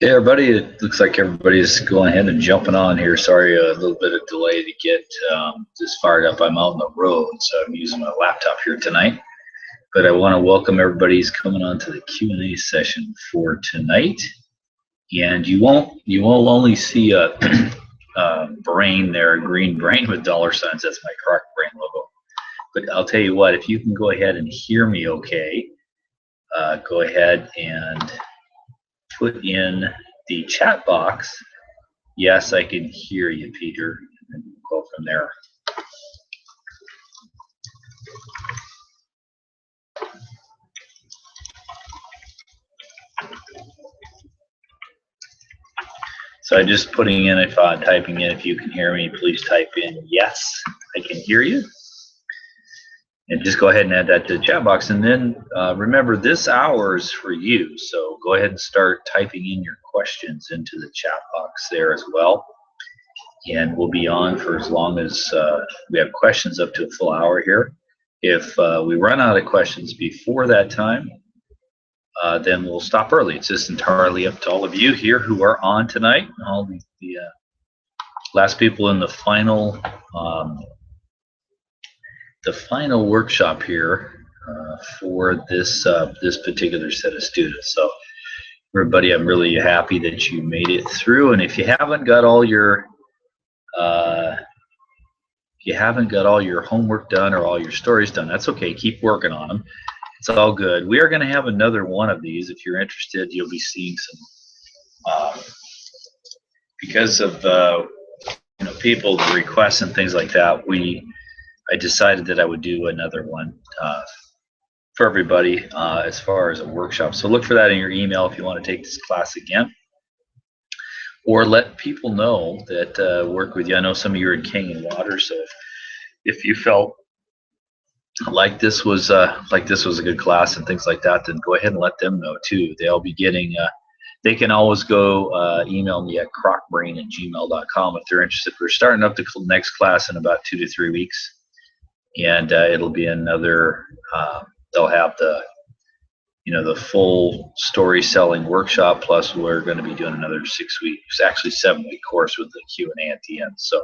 Hey everybody, it looks like everybody's going ahead and jumping on here. Sorry, a little bit of delay to get this fired up. I'm out on the road, so I'm using my laptop here tonight. But I want to welcome everybody who's coming on to the Q&A session for tonight. And you won't only see a, brain there, a green brain with dollar signs. That's my Croc Brain logo. But I'll tell you what, if you can go ahead and hear me okay, go ahead and put in the chat box, yes, I can hear you, Peter, and we'll go from there. So I'm just putting in, typing in, if you can hear me, please type in, yes, I can hear you. And just go ahead and add that to the chat box. And then remember, this hour is for you. So go ahead and start typing in your questions into the chat box there as well. And we'll be on for as long as we have questions, up to a full hour here. If we run out of questions before that time, then we'll stop early. It's just entirely up to all of you here who are on tonight. All the last people in the final workshop here for this this particular set of students. So everybody, I'm really happy that you made it through. And if you haven't got all your homework done or all your stories done, that's okay. Keep working on them. It's all good. We are going to have another one of these. If you're interested, you'll be seeing some because of people requests and things like that. I decided that I would do another one for everybody as far as a workshop. So look for that in your email if you want to take this class again, or let people know that work with you. I know some of you are in King and Water, so if you felt like this was a good class and things like that, then go ahead and let them know too. They'll be getting. They can always go email me at crocbrain@gmail.com if they're interested. We're starting up the next class in about 2 to 3 weeks. And it'll be another, they'll have the full story selling workshop, plus we're going to be doing another 6 weeks, actually 7-week course with the Q&A at the end. So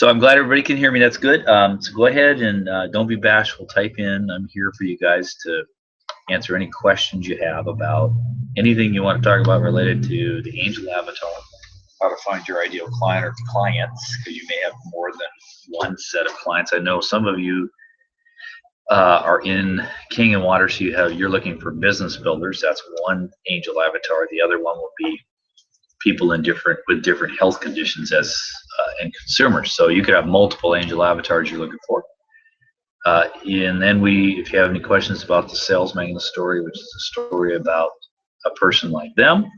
I'm glad everybody can hear me. That's good. So go ahead and don't be bashful. Type in. I'm here for you guys to answer any questions you have about anything you want to talk about related to the Angel Avatar, how to find your ideal client or clients, because you may have more than one set of clients. I know some of you are in King and Water, so you're looking for business builders. That's one angel avatar. The other one will be people with different health conditions and consumers. So you could have multiple angel avatars you're looking for. And then if you have any questions about the Sales Manual story, which is a story about a person like them,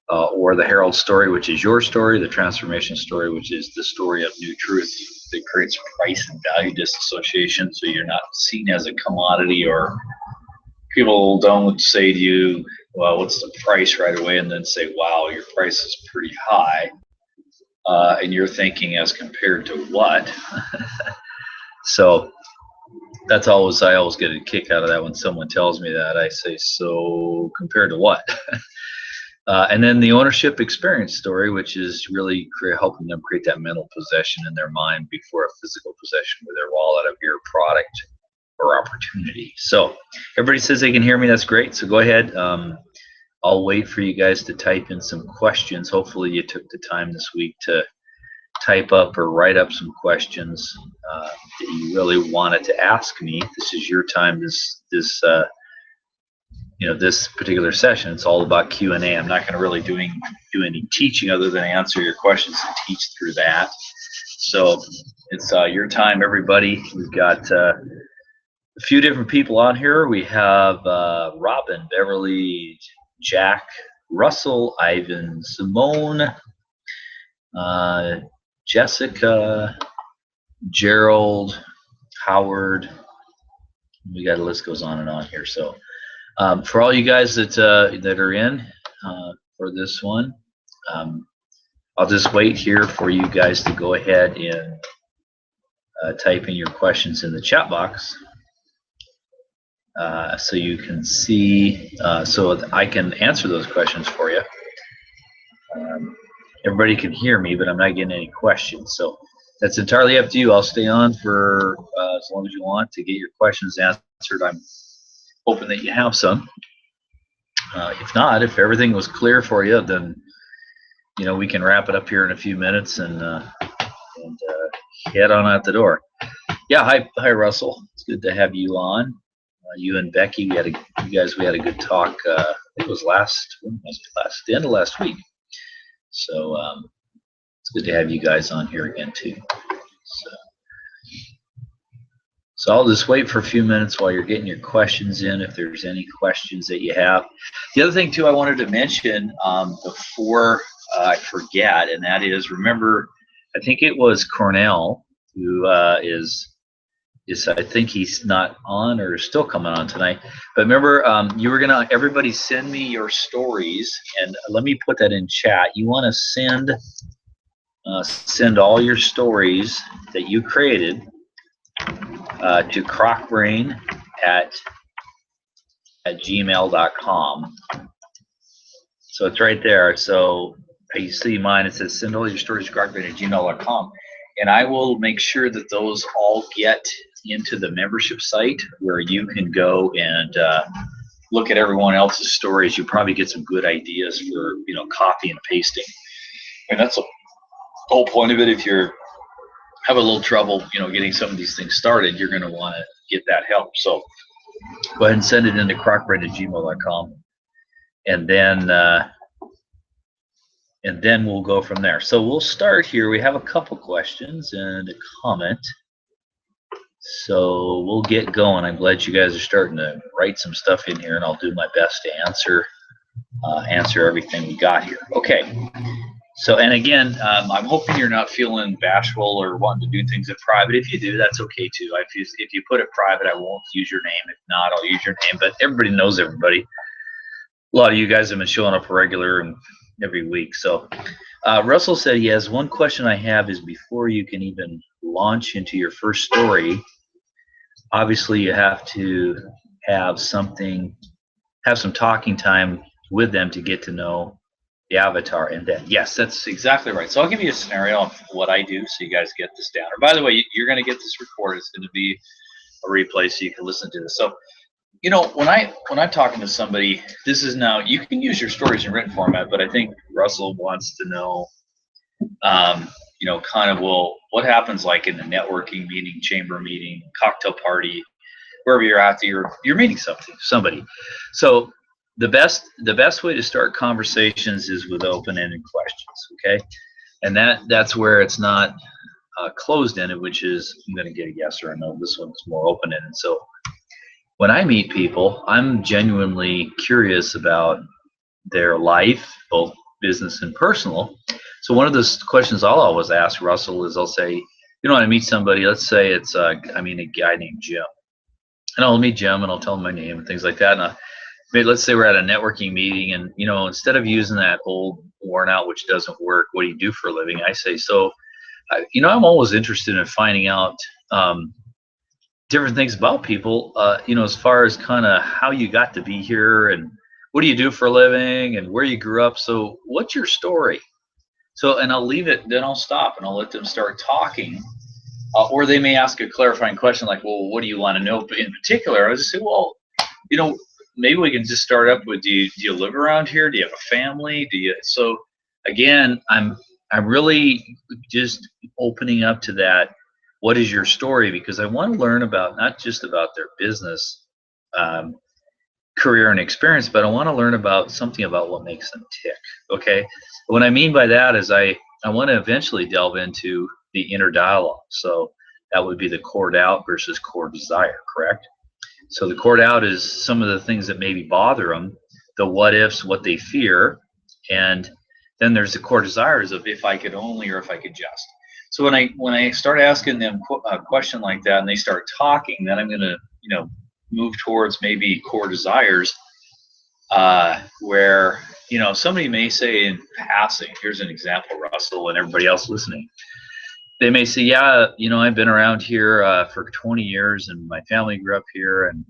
or the Herald story, which is your story, the Transformation story, which is the story of new truth that creates price and value disassociation, so you're not seen as a commodity, or people don't say to you, well, what's the price right away, and then say, wow, your price is pretty high, and you're thinking as compared to what? So I always get a kick out of that when someone tells me that. I say, so compared to what? And then the ownership experience story, which is really helping them create that mental possession in their mind before a physical possession with their wallet of your product or opportunity. So everybody says they can hear me. That's great. So go ahead. I'll wait for you guys to type in some questions. Hopefully you took the time this week to type up or write up some questions that you really wanted to ask me. This is your time. This particular session, it's all about Q&A. I'm not going to really do any teaching other than answer your questions and teach through that. So it's your time, everybody. We've got a few different people on here. We have Robin, Beverly, Jack, Russell, Ivan, Simone, Jessica, Gerald, Howard. We got a list goes on and on here. So for all you guys that are in for this one, I'll just wait here for you guys to go ahead and type in your questions in the chat box. so you can see, so I can answer those questions for you. everybody can hear me, but I'm not getting any questions. So that's entirely up to you. I'll stay on for as long as you want to get your questions answered. I'm hoping that you have some. If not, if everything was clear for you, then we can wrap it up here in a few minutes and head on out the door. Yeah, hi, Russell. It's good to have you on. You and Becky, we had a good talk. I think it was the end of last week. So it's good to have you guys on here again too. So I'll just wait for a few minutes while you're getting your questions in, if there's any questions that you have. The other thing too I wanted to mention before I forget, and that is, remember, I think it was Cornell who is I think he's not on or still coming on tonight. But remember, you were gonna, everybody send me your stories, and let me put that in chat. You want to send all your stories that you created to crocbrain at gmail.com. So it's right there. So you see mine, it says send all your stories to crocbrain at gmail.com, and I will make sure that those all get into the membership site where you can go and look at everyone else's stories. You probably get some good ideas for copy and pasting, and that's the whole point of it. If you have a little trouble getting some of these things started, you're going to want to get that help. So go ahead and send it into crocbrain@gmail.com, and then we'll go from there. So we'll start here. We have a couple questions and a comment. So we'll get going. I'm glad you guys are starting to write some stuff in here, and I'll do my best to answer everything we got here. Okay. So, and again, I'm hoping you're not feeling bashful or wanting to do things in private. If you do, that's okay too. If you put it private, I won't use your name. If not, I'll use your name. But everybody knows everybody. A lot of you guys have been showing up regular and every week. So Russell said he has one question I have is, before you can even launch into your first story, obviously you have to have some talking time with them to get to know the avatar. And then, yes, that's exactly right. So I'll give you a scenario of what I do so you guys get this down. Or by the way, you're going to get this recorded. It's going to be a replay so you can listen to this. So when I'm talking to somebody, this is now, you can use your stories in written format, but I think Russell wants to know kind of, well, what happens like in the networking meeting, chamber meeting, cocktail party, wherever you're at, you're meeting somebody. So the best way to start conversations is with open-ended questions, okay? And that's where it's not closed-ended, which is, I'm going to get a yes or a no. This one's more open-ended. So when I meet people, I'm genuinely curious about their life, both business and personal. So one of the questions I'll always ask Russell is, I'll say, when I meet somebody, let's say it's a guy named Jim, and I'll meet Jim and I'll tell him my name and things like that. And let's say we're at a networking meeting, and instead of using that old worn out, which doesn't work, what do you do for a living? I say, so I'm always interested in finding out different things about people, as far as kind of how you got to be here, and what do you do for a living, and where you grew up. So what's your story? So, and I'll leave it, then I'll stop and I'll let them start talking. Or they may ask a clarifying question like, well, what do you want to know in particular? I just say, well, maybe we can just start up with, do you live around here? Do you have a family? So again, I'm really just opening up to that. What is your story? Because I want to learn about, not just about their business career and experience, but I want to learn about something about what makes them tick. Okay. What I mean by that is I want to eventually delve into the inner dialogue. So that would be the core doubt versus core desire, correct? So the core doubt is some of the things that maybe bother them, the what ifs, what they fear, and then there's the core desires of if I could only, or if I could just. So when I start asking them a question like that and they start talking, then I'm going to move towards maybe core desires, where somebody may say in passing, here's an example, Russell and everybody else listening. They may say, yeah, I've been around here for 20 years and my family grew up here and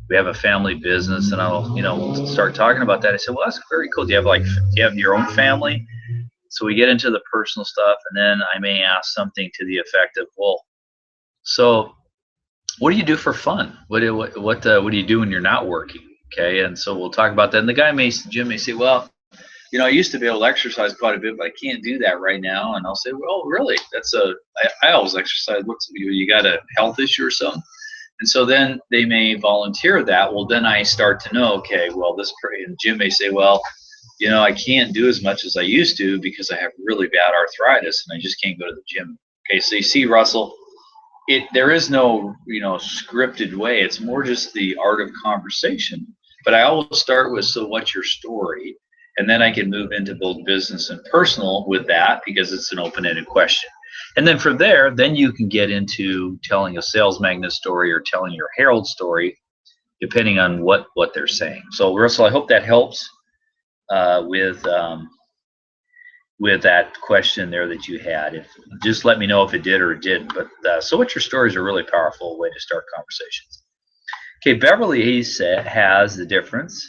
we have a family business, and I'll start talking about that. I said, well, that's very cool. Do you have your own family? So we get into the personal stuff, and then I may ask something to the effect of, well, so what do you do for fun? What do you do when you're not working? Okay, and so we'll talk about that. And Jim may say, well, I used to be able to exercise quite a bit, but I can't do that right now. And I'll say, well, really? I always exercise. You got a health issue or something? And so then they may volunteer that. Well, then I start to know, okay, well, and Jim may say, well, I can't do as much as I used to because I have really bad arthritis and I just can't go to the gym. Okay, so you see, Russell, there is no, scripted way. It's more just the art of conversation. But I always start with, so what's your story? And then I can move into both business and personal with that because it's an open-ended question. And then from there, then you can get into telling a sales magnet story or telling your Herald story, depending on what they're saying. So Russell, I hope that helps with that question there that you had. Just let me know if it did or it didn't. But so what's your story is a really powerful way to start conversations. Okay, Beverly has the difference.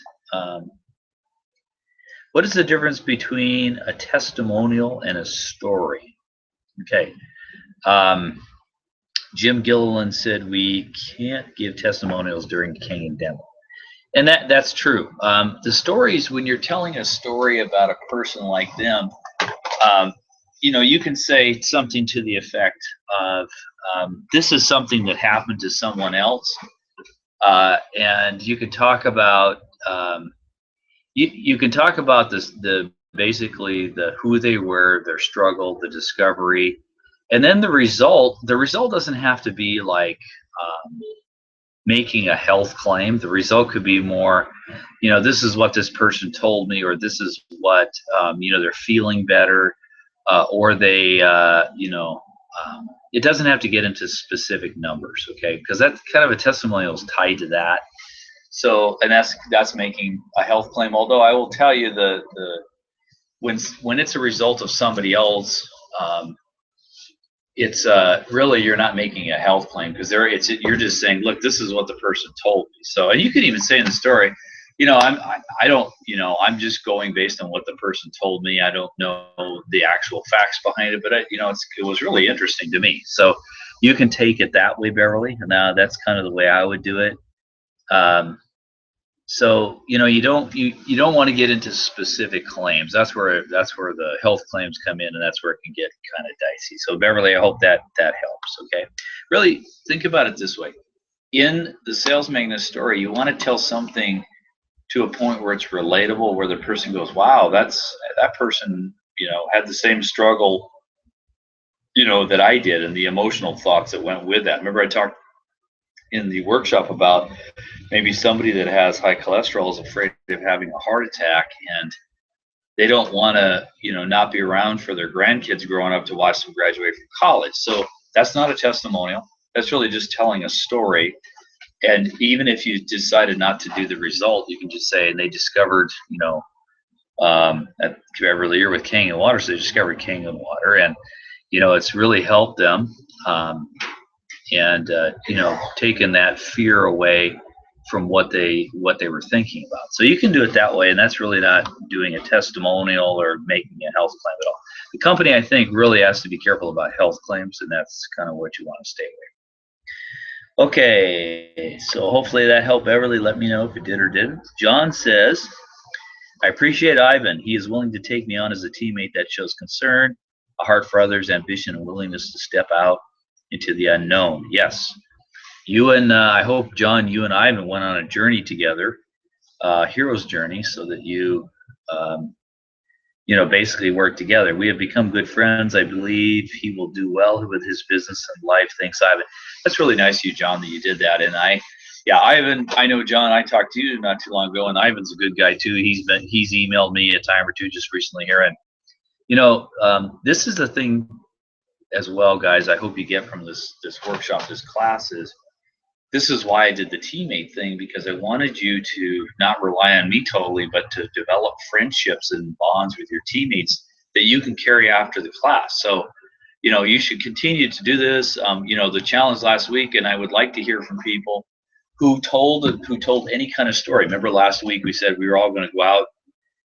What is the difference between a testimonial and a story? Okay. Jim Gilliland said we can't give testimonials during King and Demo. And that's true. The stories, when you're telling a story about a person like them, you can say something to the effect of, this is something that happened to someone else. And you can talk about, you can talk about this, basically who they were, their struggle, the discovery, and then the result. The result doesn't have to be like making a health claim. The result could be more, this is what this person told me, or this is what, they're feeling better, or they, it doesn't have to get into specific numbers, okay? Because that's kind of a testimonial is tied to that. So, and that's making a health claim. Although I will tell you when it's a result of somebody else, it's really, you're not making a health claim because you're just saying, look, this is what the person told me. So, and you could even say in the story, I'm just going based on what the person told me. I don't know the actual facts behind it, but it was really interesting to me. So you can take it that way, Beverly. And that's kind of the way I would do it. So you don't want to get into specific claims. That's where the health claims come in, and that's where it can get kind of dicey. So Beverly, I hope that helps. Okay, really think about it this way: in the sales magnet story, you want to tell something to a point where it's relatable, where the person goes, "Wow, that person had the same struggle that I did," and the emotional thoughts that went with that. Remember, I talked in the workshop about maybe somebody that has high cholesterol is afraid of having a heart attack, and they don't want to not be around for their grandkids growing up to watch them graduate from college. So that's not a testimonial. That's really just telling a story. And even if you decided not to do the result, you can just say, and they discovered at Beverly with King and Water, so they discovered King and Water, and it's really helped them. And taking that fear away from what they were thinking about. So you can do it that way, and that's really not doing a testimonial or making a health claim at all. The company, I think, really has to be careful about health claims, and that's kind of what you want to stay away. Okay, so hopefully that helped, Beverly. Let me know if it did or didn't. John says, I appreciate Ivan. He is willing to take me on as a teammate that shows concern, a heart for others, ambition, and willingness to step out into the unknown. Yes. You and I hope, John, you and Ivan went on a journey together, hero's journey, so that you, basically work together. We have become good friends. I believe he will do well with his business and life. Thanks, Ivan. That's really nice of you, John, that you did that. And Ivan, I know, John, I talked to you not too long ago, and Ivan's a good guy too. He's emailed me a time or two just recently here. And, this is the thing as well, guys, I hope you get from this workshop, this class, is this is why I did the teammate thing, because I wanted you to not rely on me totally, but to develop friendships and bonds with your teammates that you can carry after the class. So, you should continue to do this. The challenge last week, and I would like to hear from people who told any kind of story. Remember last week we said we were all going to go out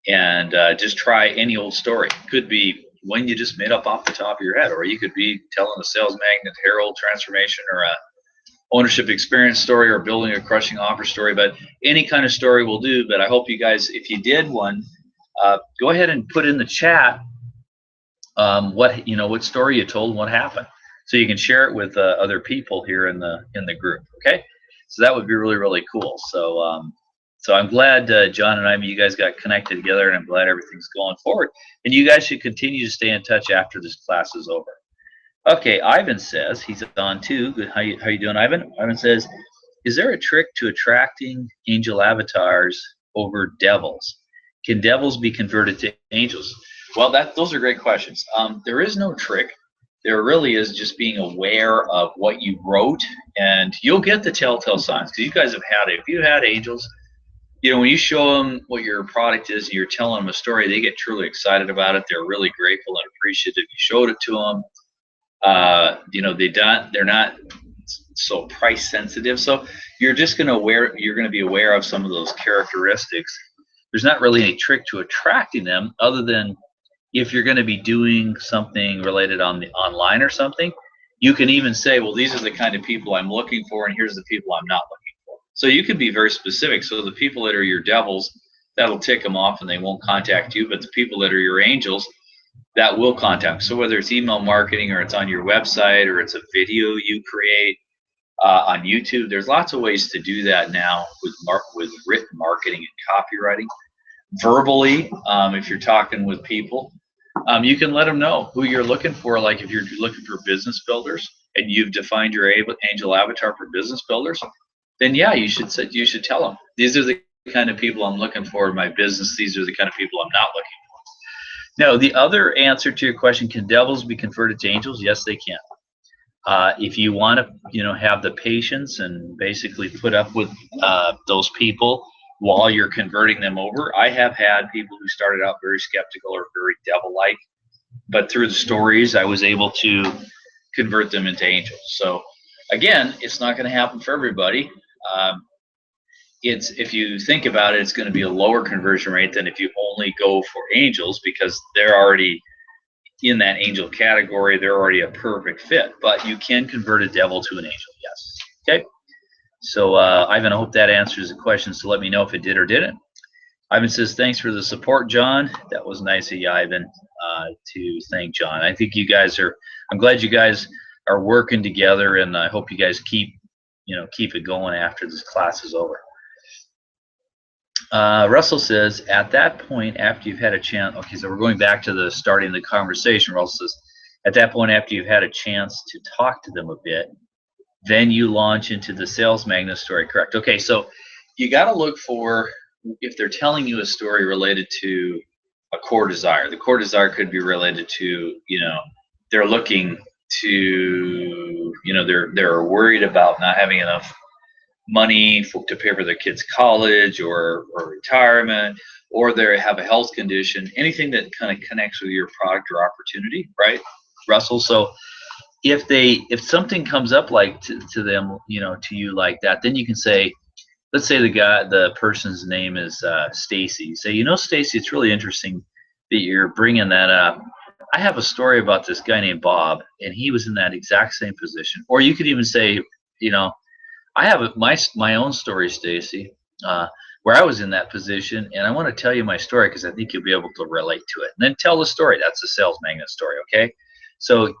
and just try any old story. Could be one you just made up off the top of your head, or you could be telling a sales magnet herald transformation, or a ownership experience story, or building a crushing offer story. But any kind of story will do. But I hope you guys, if you did one, go ahead and put in the chat what story you told and what happened, so you can share it with other people here in the group. Okay, so that would be really, really cool. So I'm glad John and you guys got connected together, and I'm glad everything's going forward. And you guys should continue to stay in touch after this class is over. Okay, Ivan says he's on too. Good. How you doing, Ivan? Ivan says, is there a trick to attracting angel avatars over devils? Can devils be converted to angels? Well, those are great questions. There is no trick. There really is just being aware of what you wrote, and you'll get the telltale signs, because you guys have had it. If you had angels, when you show them what your product is and you're telling them a story, they get truly excited about it. They're really grateful and appreciative you showed it to them. They're not so price sensitive. So you're just going to be aware of some of those characteristics. There's not really any trick to attracting them, other than if you're going to be doing something related on the online or something, you can even say, well, these are the kind of people I'm looking for, and here's the people I'm not looking for. So you can be very specific. So the people that are your devils, that'll tick them off and they won't contact you. But the people that are your angels, that will contact. So whether it's email marketing, or it's on your website, or it's a video you create on YouTube, there's lots of ways to do that now with written marketing and copywriting. Verbally, if you're talking with people, you can let them know who you're looking for. Like if you're looking for business builders and you've defined your angel avatar for business builders, then yeah, you should tell them, these are the kind of people I'm looking for in my business. These are the kind of people I'm not looking for. Now, the other answer to your question, can devils be converted to angels? Yes, they can. If you want to, have the patience and basically put up with those people while you're converting them over. I have had people who started out very skeptical or very devil-like, but through the stories, I was able to convert them into angels. So again, it's not going to happen for everybody. If you think about it, it's going to be a lower conversion rate than if you only go for angels, because they're already in that angel category. They're already a perfect fit. But you can convert a devil to an angel, yes. Okay. So Ivan, I hope that answers the question. So let me know if it did or didn't. Ivan says, thanks for the support, John. That was nice of you, Ivan, to thank John. I think I'm glad you guys are working together, and I hope you guys keep it going after this class is over. Russell says, at that point, after you've had a chance, okay, so we're going back to the starting the conversation. Russell says, at that point, after you've had a chance to talk to them a bit, then you launch into the sales magnet story, correct? Okay, so you got to look for, if they're telling you a story related to a core desire. The core desire could be related to, they're looking to, they're worried about not having enough money to pay for their kids' college or retirement, or they have a health condition, anything that kind of connects with your product or opportunity, right, Russell? So if something comes up like to them, to you like that, then you can say, let's say the person's name is Stacy. Say, Stacy, it's really interesting that you're bringing that up. I have a story about this guy named Bob, and he was in that exact same position. Or you could even say, I have my own story, Stacy, where I was in that position, and I want to tell you my story because I think you'll be able to relate to it. And then tell the story. That's the sales magnet story, okay? So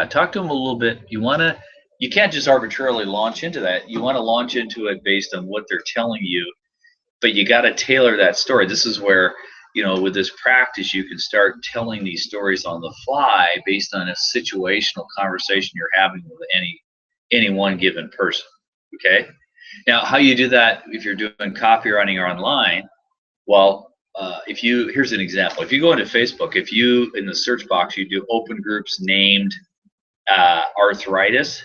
talk to them a little bit. You can't just arbitrarily launch into that. You want to launch into it based on what they're telling you, but you got to tailor that story. This is where, with this practice, you can start telling these stories on the fly based on a situational conversation you're having with any one given person, okay? Now, how you do that if you're doing copywriting or online, well, here's an example. If you go into Facebook, if you, in the search box, you do open groups named arthritis,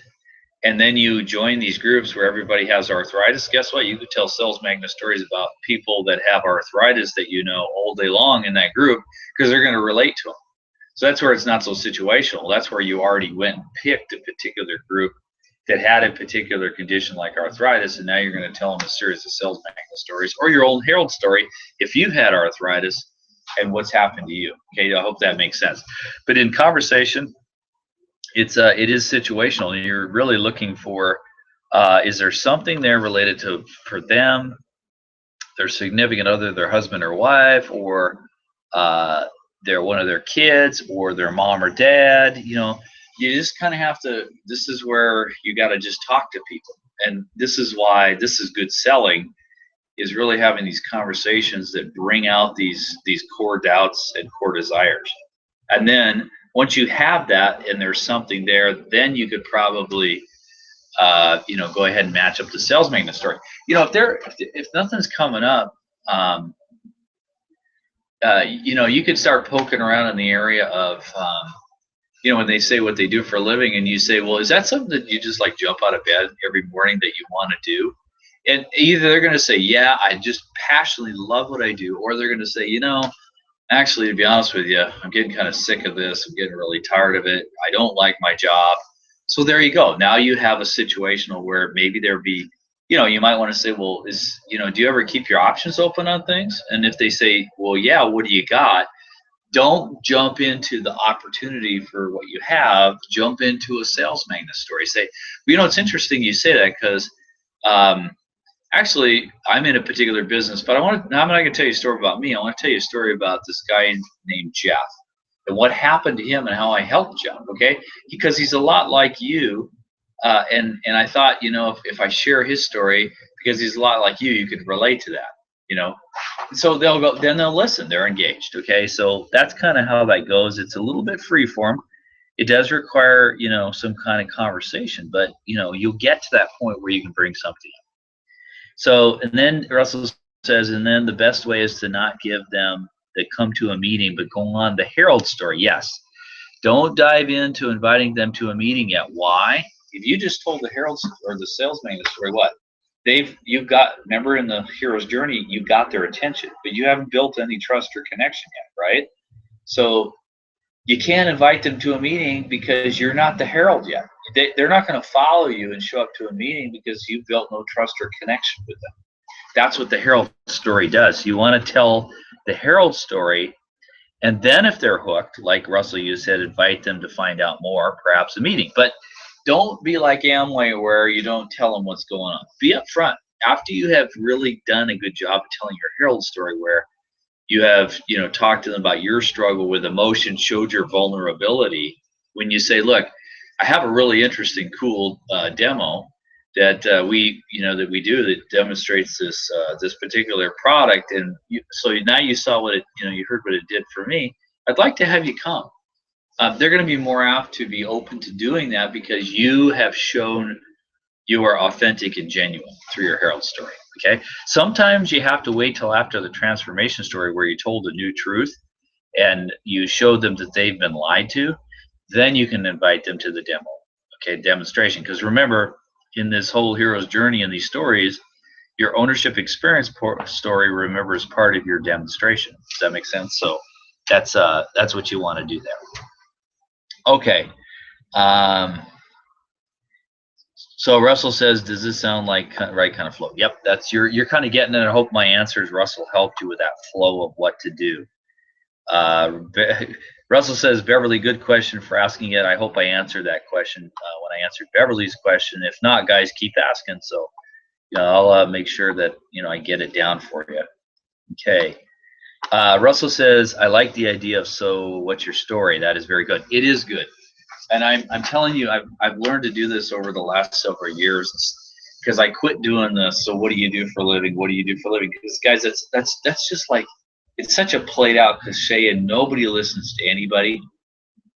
and then you join these groups where everybody has arthritis, guess what? You could tell sales magnet stories about people that have arthritis that all day long in that group, because they're going to relate to them. So that's where it's not so situational. That's where you already went and picked a particular group that had a particular condition like arthritis, and now you're going to tell them a series of sales magnet stories, or your own Herald story if you've had arthritis and what's happened to you. Okay, I hope that makes sense. But in conversation, it is situational, and you're really looking for is there something there related to for them, their significant other, their husband or wife, or they're one of their kids, or their mom or dad. You just kind of have to. This is where you got to just talk to people, and this is why this is good selling, is really having these conversations that bring out these core doubts and core desires. And then once you have that and there's something there, then you could probably go ahead and match up the sales magnet story. If nothing's coming up, you could start poking around in the area of when they say what they do for a living, and you say, well, is that something that you just like jump out of bed every morning that you want to do? And either they're going to say, yeah, I just passionately love what I do, or they're going to say, actually, to be honest with you, I'm getting kind of sick of this. I'm getting really tired of it. I don't like my job. So there you go. Now you have a situational where maybe there be, you might want to say, well, do you ever keep your options open on things? And if they say, well, yeah, what do you got? Don't jump into the opportunity for what you have. Jump into a sales magnet story. Say, well, it's interesting you say that, because actually, I'm in a particular business, but I'm not going to tell you a story about me. I want to tell you a story about this guy named Jeff and what happened to him and how I helped Jeff, okay? Because he's a lot like you, and I thought, if I share his story, because he's a lot like you could relate to that, So they'll go, then they'll listen. They're engaged, okay? So that's kind of how that goes. It's a little bit free form. It does require, some kind of conversation, but, you'll get to that point where you can bring something up. So, and then Russell says, and then the best way is to not give them that come to a meeting, but go on the Herald story. Yes. Don't dive into inviting them to a meeting yet. Why? If you just told the Herald or the sales magnet story, what? Remember in the hero's journey, you got their attention, but you haven't built any trust or connection yet, right? So you can't invite them to a meeting because you're not the Herald yet. They're not going to follow you and show up to a meeting because you've built no trust or connection with them. That's what the Herald story does. You want to tell the Herald story, and then if they're hooked, like Russell, you said, invite them to find out more, perhaps a meeting. But don't be like Amway where you don't tell them what's going on. Be upfront. After you have really done a good job of telling your Herald story, where you have talked to them about your struggle with emotion, showed your vulnerability, when you say, look, I have a really interesting, cool demo that we do that demonstrates this particular product, and so now you saw what it, you heard what it did for me. I'd like to have you come. They're going to be more apt to be open to doing that because you have shown you are authentic and genuine through your Herald story. Okay. Sometimes you have to wait till after the transformation story where you told a new truth and you showed them that they've been lied to. Then you can invite them to the demo, okay, demonstration. Because remember, in this whole hero's journey in these stories, your ownership experience story, remember, is part of your demonstration. Does that make sense? So that's what you want to do there. Okay. So Russell says, does this sound like right kind of flow? Yep, that's you're kind of getting it. I hope my answers, Russell, helped you with that flow of what to do. Russell says, Beverly, good question for asking it. I hope I answered that question when I answered Beverly's question. If not, guys, keep asking. So I'll make sure that I get it down for you. Okay. Russell says, I like the idea of so what's your story? That is very good. It is good. And I'm telling you, I've learned to do this over the last several years because I quit doing this. So what do you do for a living? What do you do for a living? Because guys, that's just like, it's such a played out cliche and nobody listens to anybody.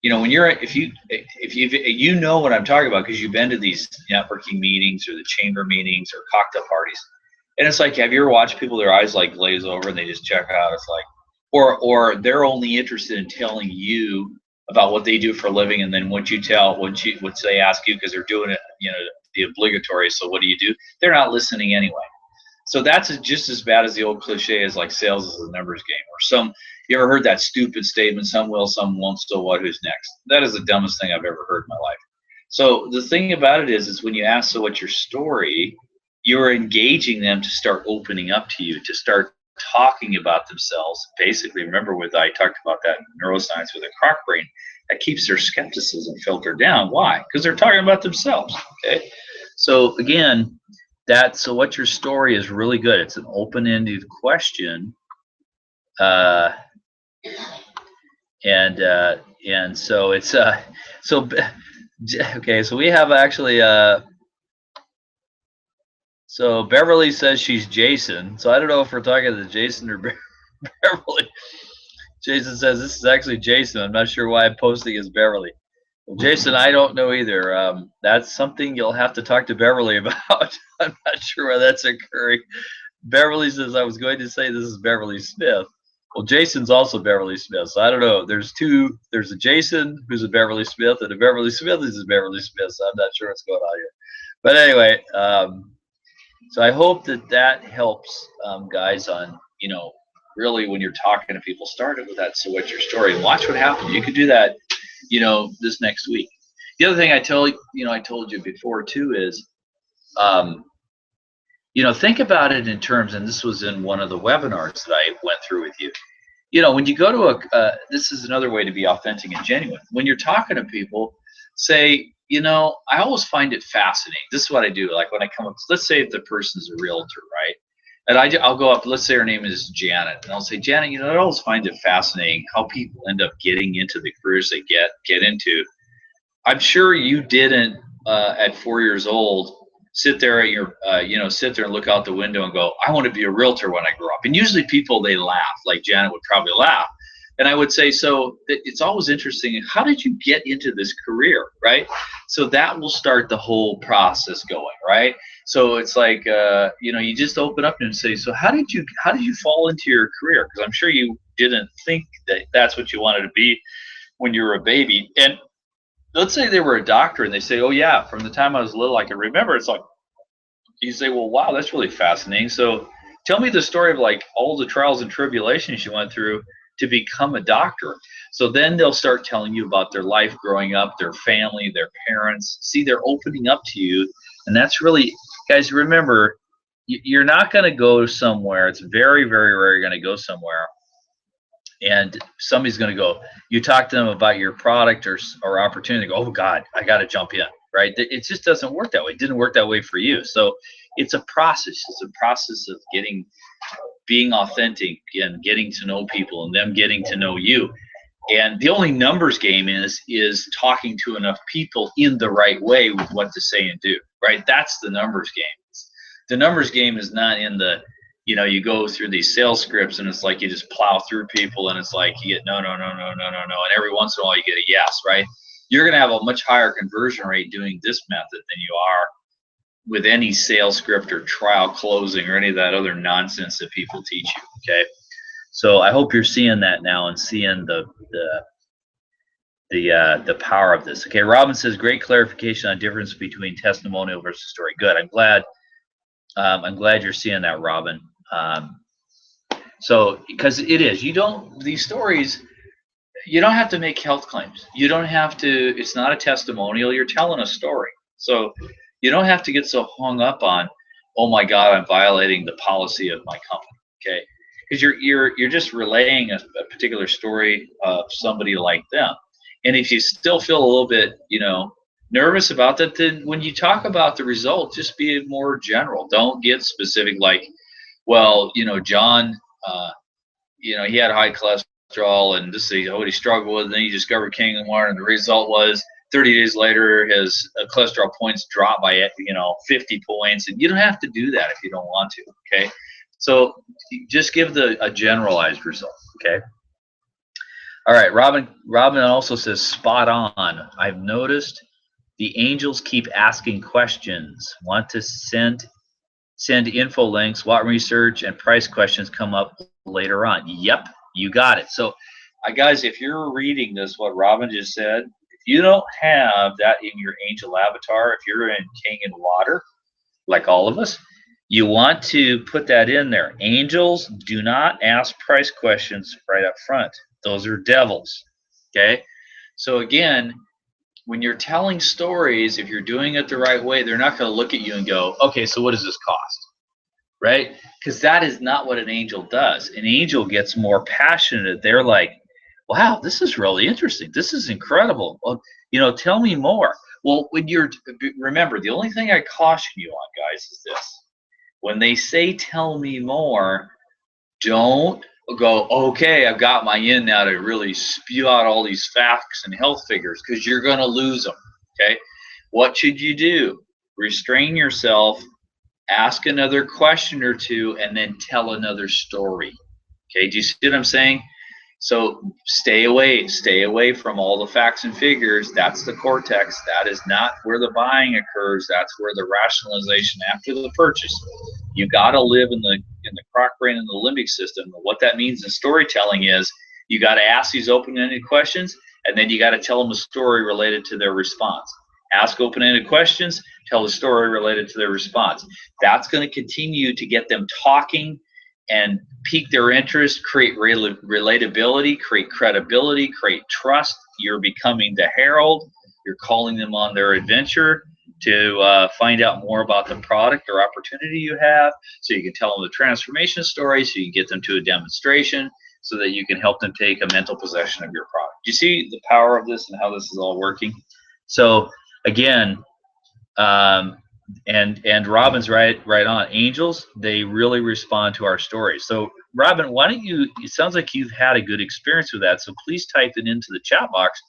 When you're, if you know what I'm talking about because you've been to these networking meetings or the chamber meetings or cocktail parties. And it's like, have you ever watched people, their eyes like glaze over and they just check out? It's like, or they're only interested in telling you about what they do for a living, and then once they ask you because they're doing it, the obligatory. So what do you do? They're not listening anyway. So that's just as bad as the old cliche as like sales is a numbers game. Or you ever heard that stupid statement? Some will, some won't. So what? Who's next? That is the dumbest thing I've ever heard in my life. So the thing about it is when you ask, so what's your story, you're engaging them to start opening up to you, to start talking about themselves. Basically, remember what I talked about that in neuroscience with a croc brain, that keeps their skepticism filtered down. Why? Because they're talking about themselves. Okay. So again, so what's your story is really good. It's an open-ended question. And so it's so okay, so we have actually so Beverly says she's Jason. So I don't know if we're talking to Jason or Beverly. Jason says this is actually Jason. I'm not sure why I'm posting as Beverly. Well, Jason, I don't know either. That's something you'll have to talk to Beverly about. I'm not sure why that's occurring. Beverly says I was going to say this is Beverly Smith. Well, Jason's also Beverly Smith, so I don't know. There's a Jason who's a Beverly Smith, and a Beverly Smith who's a Beverly Smith, so I'm not sure what's going on here. But anyway, so I hope that helps, guys, on, really when you're talking to people, start it with that, so what's your story, and watch what happens. You could do that, this next week. The other thing I told you before too is, think about it in terms, and this was in one of the webinars that I went through with you. When you go to this is another way to be authentic and genuine. When you're talking to people, say, I always find it fascinating. This is what I do. Like when I come up, let's say if the person's a realtor, right? And I'll go up, let's say her name is Janet, and I'll say, Janet, I always find it fascinating how people end up getting into the careers they get into. I'm sure you didn't, at 4 years old, sit there at your, sit there and look out the window and go, I want to be a realtor when I grow up. And usually people, they laugh, like Janet would probably laugh. And I would say, so it's always interesting. How did you get into this career, right? So that will start the whole process going, right? So it's like, you just open up and say, so how did you fall into your career? Because I'm sure you didn't think that that's what you wanted to be when you were a baby. And let's say they were a doctor and they say, oh yeah, from the time I was little, I can remember. It's like, you say, well, wow, that's really fascinating. So tell me the story of like all the trials and tribulations you went through to become a doctor. So then they'll start telling you about their life growing up, their family, their parents. See, they're opening up to you. And that's really, guys, remember, you're not going to go somewhere. It's very, very rare you're going to go somewhere and somebody's going to go, you talk to them about your product or opportunity, go, oh God, I got to jump in, right? It just doesn't work that way. It didn't work that way for you. So it's a process. It's a process of being authentic and getting to know people and them getting to know you. And the only numbers game is talking to enough people in the right way with what to say and do, right? That's the numbers game. The numbers game is not in the, you go through these sales scripts and it's like you just plow through people and it's like you get no, and every once in a while you get a yes, right? You're going to have a much higher conversion rate doing this method than you are with any sales script or trial closing or any of that other nonsense that people teach you, okay? So I hope you're seeing that now and seeing the power of this. Okay, Robin says, great clarification on difference between testimonial versus story. Good. I'm glad you're seeing that, Robin. So because it is, these stories, you don't have to make health claims. You don't have to, it's not a testimonial, you're telling a story. So you don't have to get so hung up on, oh my God, I'm violating the policy of my company, okay? Because you're just relaying a particular story of somebody like them. And if you still feel a little bit, nervous about that, then when you talk about the result, just be more general. Don't get specific, like, well, John, he had high cholesterol and this is what he struggled with, and then he discovered King Water, and the result was 30 days later his cholesterol points dropped by 50 points. And you don't have to do that if you don't want to, okay? So just give a generalized result, okay? All right, Robin also says, spot on. I've noticed the angels keep asking questions, want to send info links, what research and price questions come up later on. Yep, you got it. So guys, if you're reading this, what Robin just said, if you don't have that in your angel avatar, if you're in King and Water, like all of us, you want to put that in there. Angels do not ask price questions right up front. Those are devils, okay? So again, when you're telling stories, if you're doing it the right way, they're not going to look at you and go, okay, so what does this cost? Right? Because that is not what an angel does. An angel gets more passionate. They're like, wow, this is really interesting. This is incredible. Well, tell me more. Well, remember, the only thing I caution you on, guys, is this. When they say tell me more, don't go, okay, I've got my in now to really spew out all these facts and health figures, because you're going to lose them. Okay. What should you do? Restrain yourself, ask another question or two, and then tell another story. Okay. Do you see what I'm saying? So stay away from all the facts and figures. That's the cortex. That is not where the buying occurs. That's where the rationalization after the purchase. You got to live in the croc brain and the limbic system. What that means in storytelling is you got to ask these open-ended questions, and then you got to tell them a story related to their response. Ask open-ended questions, tell the story related to their response. That's going to continue to get them talking and pique their interest, create relatability, create credibility, create trust. You're becoming the herald. You're calling them on their adventure to find out more about the product or opportunity you have, so you can tell them the transformation story, so you can get them to a demonstration, so that you can help them take a mental possession of your product. Do you see the power of this and how this is all working? So again, and Robin's right on. Angels, they really respond to our stories. So Robin, why don't you, it sounds like you've had a good experience with that, so please type it into the chat box.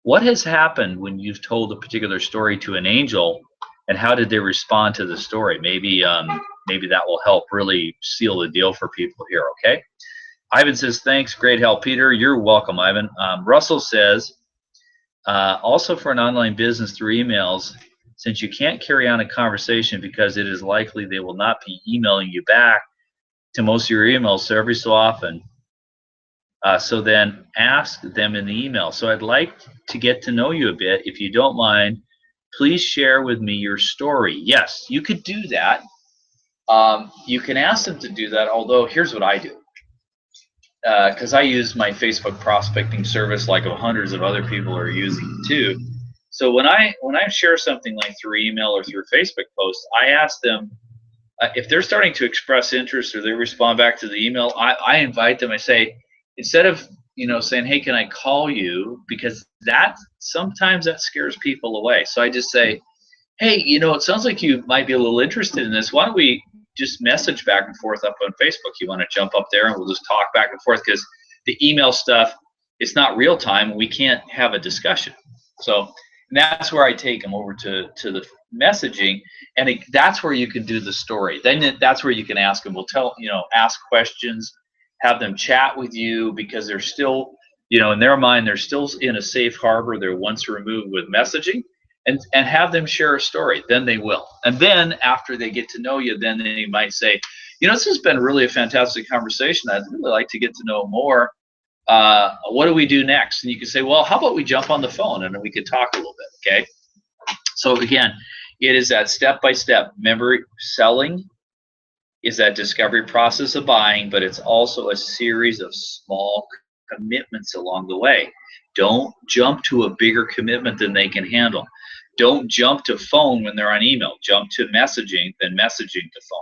What has happened when you've told a particular story to an angel, and how did they respond to the story? Maybe that will help really seal the deal for people here. Okay. Ivan says, thanks, great help, Peter. You're welcome, Ivan. Russell says, also for an online business through emails, since you can't carry on a conversation because it is likely they will not be emailing you back to most of your emails, so every so often, so then ask them in the email. So I'd like to get to know you a bit. If you don't mind, please share with me your story. Yes, you could do that. You can ask them to do that, although here's what I do. Because I use my Facebook prospecting service like hundreds of other people are using too. So when I share something like through email or through Facebook posts, I ask them if they're starting to express interest or they respond back to the email. I invite them. I say, instead of saying, hey, can I call you, because that sometimes that scares people away. So I just say, hey, it sounds like you might be a little interested in this. Why don't we just message back and forth up on Facebook? You want to jump up there and we'll just talk back and forth, because the email stuff, it's not real time. We can't have a discussion. So that's where I take them over to the messaging, and that's where you can do the story. Then that's where you can ask them. We'll ask questions, have them chat with you, because they're still, in their mind, they're still in a safe harbor. They're once removed with messaging, and have them share a story. Then they will. And then after they get to know you, then they might say, this has been really a fantastic conversation. I'd really like to get to know more. What do we do next? And you can say, well, how about we jump on the phone and then we could talk a little bit, okay? So again, it is that step-by-step. Remember, selling is that discovery process of buying, but it's also a series of small commitments along the way. Don't jump to a bigger commitment than they can handle. Don't jump to phone when they're on email. Jump to messaging, then messaging to phone.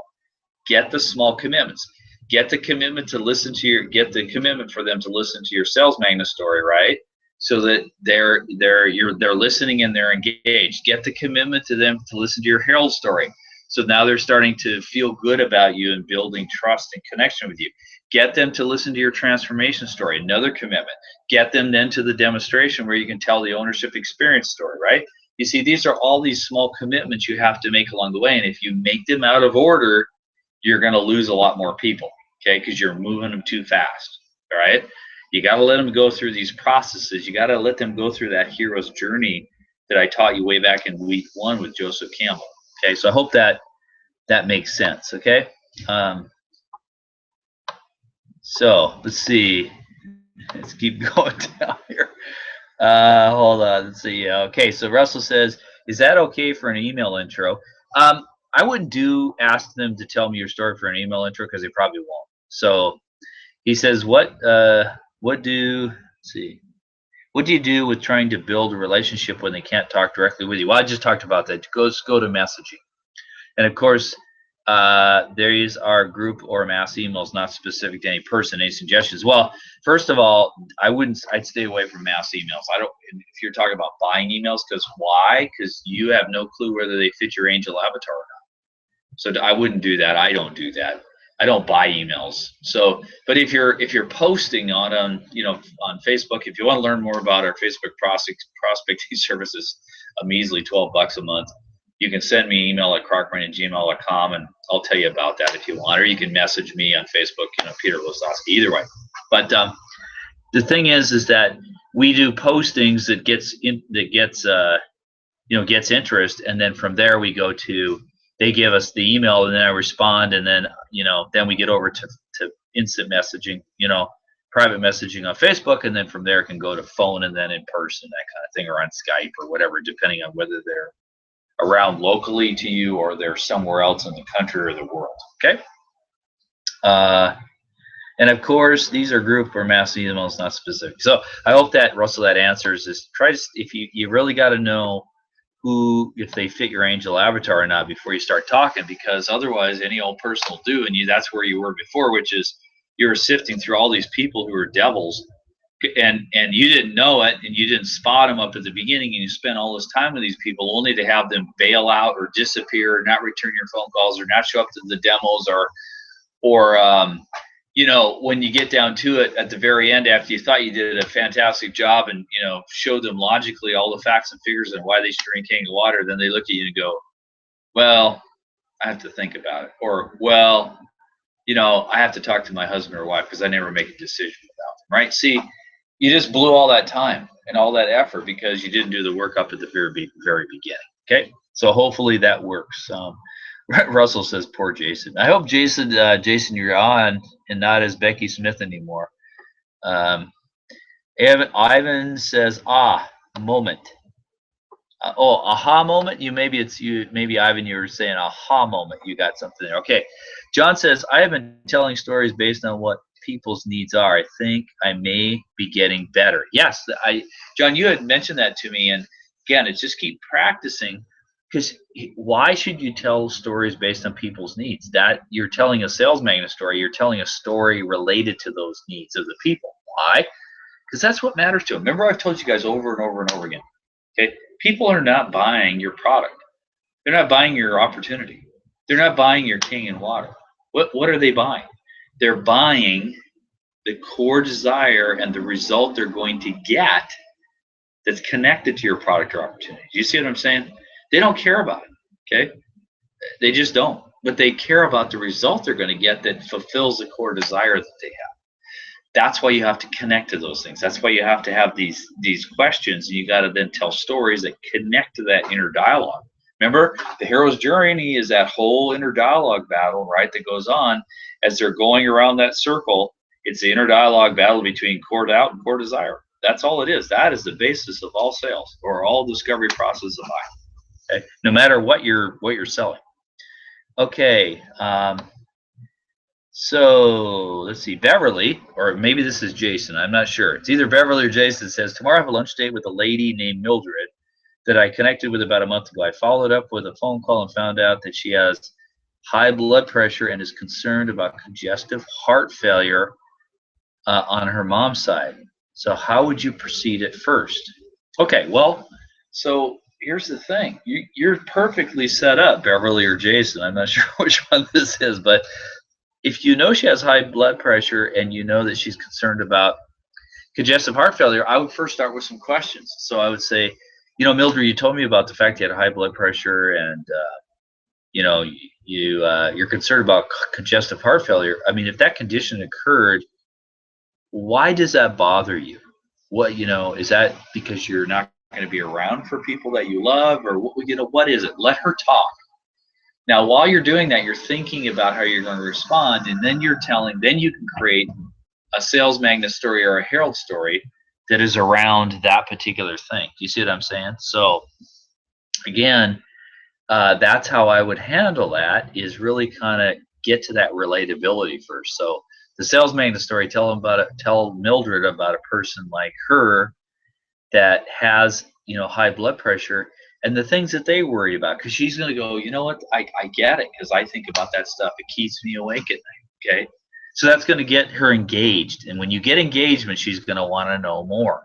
Get the small commitments. Get the commitment to listen to get the commitment for them to listen to your sales magnet story, right? So that they're listening and they're engaged. Get the commitment to them to listen to your herald story. So now they're starting to feel good about you and building trust and connection with you. Get them to listen to your transformation story, another commitment. Get them then to the demonstration where you can tell the ownership experience story, right? You see, these are all these small commitments you have to make along the way. And if you make them out of order, you're going to lose a lot more people, okay? Because you're moving them too fast, all right? You got to let them go through these processes. You got to let them go through that hero's journey that I taught you way back in week 1 with Joseph Campbell, okay? So I hope that makes sense, okay? So let's see. Let's keep going down here. Hold on. Let's see. Okay, so Russell says, is that okay for an email intro? I wouldn't ask them to tell me your story for an email intro, because they probably won't. So he says, let's see. What do you do with trying to build a relationship when they can't talk directly with you? Well, I just talked about that. Go to messaging. And of course, there is our group or mass emails, not specific to any person. Any suggestions? Well, first of all, I'd stay away from mass emails. I don't, if you're talking about buying emails, because why? Because you have no clue whether they fit your angel avatar or not. So I wouldn't do that. I don't do that. I don't buy emails. So, but if you're posting on on Facebook, if you want to learn more about our Facebook prospecting services, a measly $12 a month, you can send me an email at crockrain@gmail.com, and I'll tell you about that if you want, or you can message me on Facebook, Peter Lozowski, either way. But the thing is that we do postings that gets interest, and then from there we go to, they give us the email, and then I respond, and then then we get over to instant messaging, private messaging on Facebook, and then from there it can go to phone, and then in person, that kind of thing, or on Skype or whatever, depending on whether they're around locally to you or they're somewhere else in the country or the world. Okay. And of course, these are group or mass emails, not specific. So I hope that, Russell, that answers is, try to, if you really got to know if they fit your angel avatar or not before you start talking, because otherwise any old person will do, and that's where you were before, which is you're sifting through all these people who are devils, and you didn't know it, and you didn't spot them up at the beginning, and you spent all this time with these people only to have them bail out or disappear, or not return your phone calls, or not show up to the demos, or when you get down to it at the very end, after you thought you did a fantastic job and showed them logically all the facts and figures and why they should drink clean water, then they look at you and go, well, I have to think about it, or well, I have to talk to my husband or wife because I never make a decision without them, right? See, you just blew all that time and all that effort because you didn't do the work up at the very beginning. Okay, so hopefully that works. Russell says, poor Jason. I hope Jason, you're on and not as Becky Smith anymore. Ivan says, moment. Aha moment. Maybe Ivan, you were saying aha moment. You got something there. Okay. John says, I have been telling stories based on what people's needs are. I think I may be getting better. Yes, John, you had mentioned that to me, and again, it's just keep practicing. Because why should you tell stories based on people's needs? That you're telling a sales magnet story. You're telling a story related to those needs of the people. Why? Because that's what matters to them. Remember, I've told you guys over and over and over again. Okay, people are not buying your product. They're not buying your opportunity. They're not buying your king and water. What are they buying? They're buying the core desire and the result they're going to get that's connected to your product or opportunity. Do you see what I'm saying? They don't care about it, okay? They just don't. But they care about the result they're going to get that fulfills the core desire that they have. That's why you have to connect to those things. That's why you have to have these questions, and you got to then tell stories that connect to that inner dialogue. Remember, the hero's journey is that whole inner dialogue battle, right, that goes on as they're going around that circle. It's the inner dialogue battle between core doubt and core desire. That's all it is. That is the basis of all sales or all discovery process of buying. Okay, no matter what you're selling. Okay, so let's see. Beverly, or maybe this is Jason. I'm not sure. It's either Beverly or Jason. Says, tomorrow I have a lunch date with a lady named Mildred that I connected with about a month ago. I followed up with a phone call and found out that she has high blood pressure and is concerned about congestive heart failure on her mom's side. So how would you proceed at first? Okay, well, so here's the thing. You're perfectly set up, Beverly or Jason. I'm not sure which one this is, but if you know she has high blood pressure and you know that she's concerned about congestive heart failure, I would first start with some questions. So I would say, Mildred, you told me about the fact you had high blood pressure and, you're concerned about congestive heart failure. I mean, if that condition occurred, why does that bother you? What, is that because you're not going to be around for people that you love, or what is it? Let her talk. Now, while you're doing that, you're thinking about how you're going to respond, and then you can create a sales magnet story or a herald story that is around that particular thing. Do you see what I'm saying? So again, that's how I would handle that, is really kind of get to that relatability first. So the sales magnet story, tell Mildred about a person like her that has, high blood pressure and the things that they worry about, because she's going to go, you know what, I get it, because I think about that stuff. It keeps me awake at night. Okay, so that's going to get her engaged, and when you get engagement, she's going to want to know more.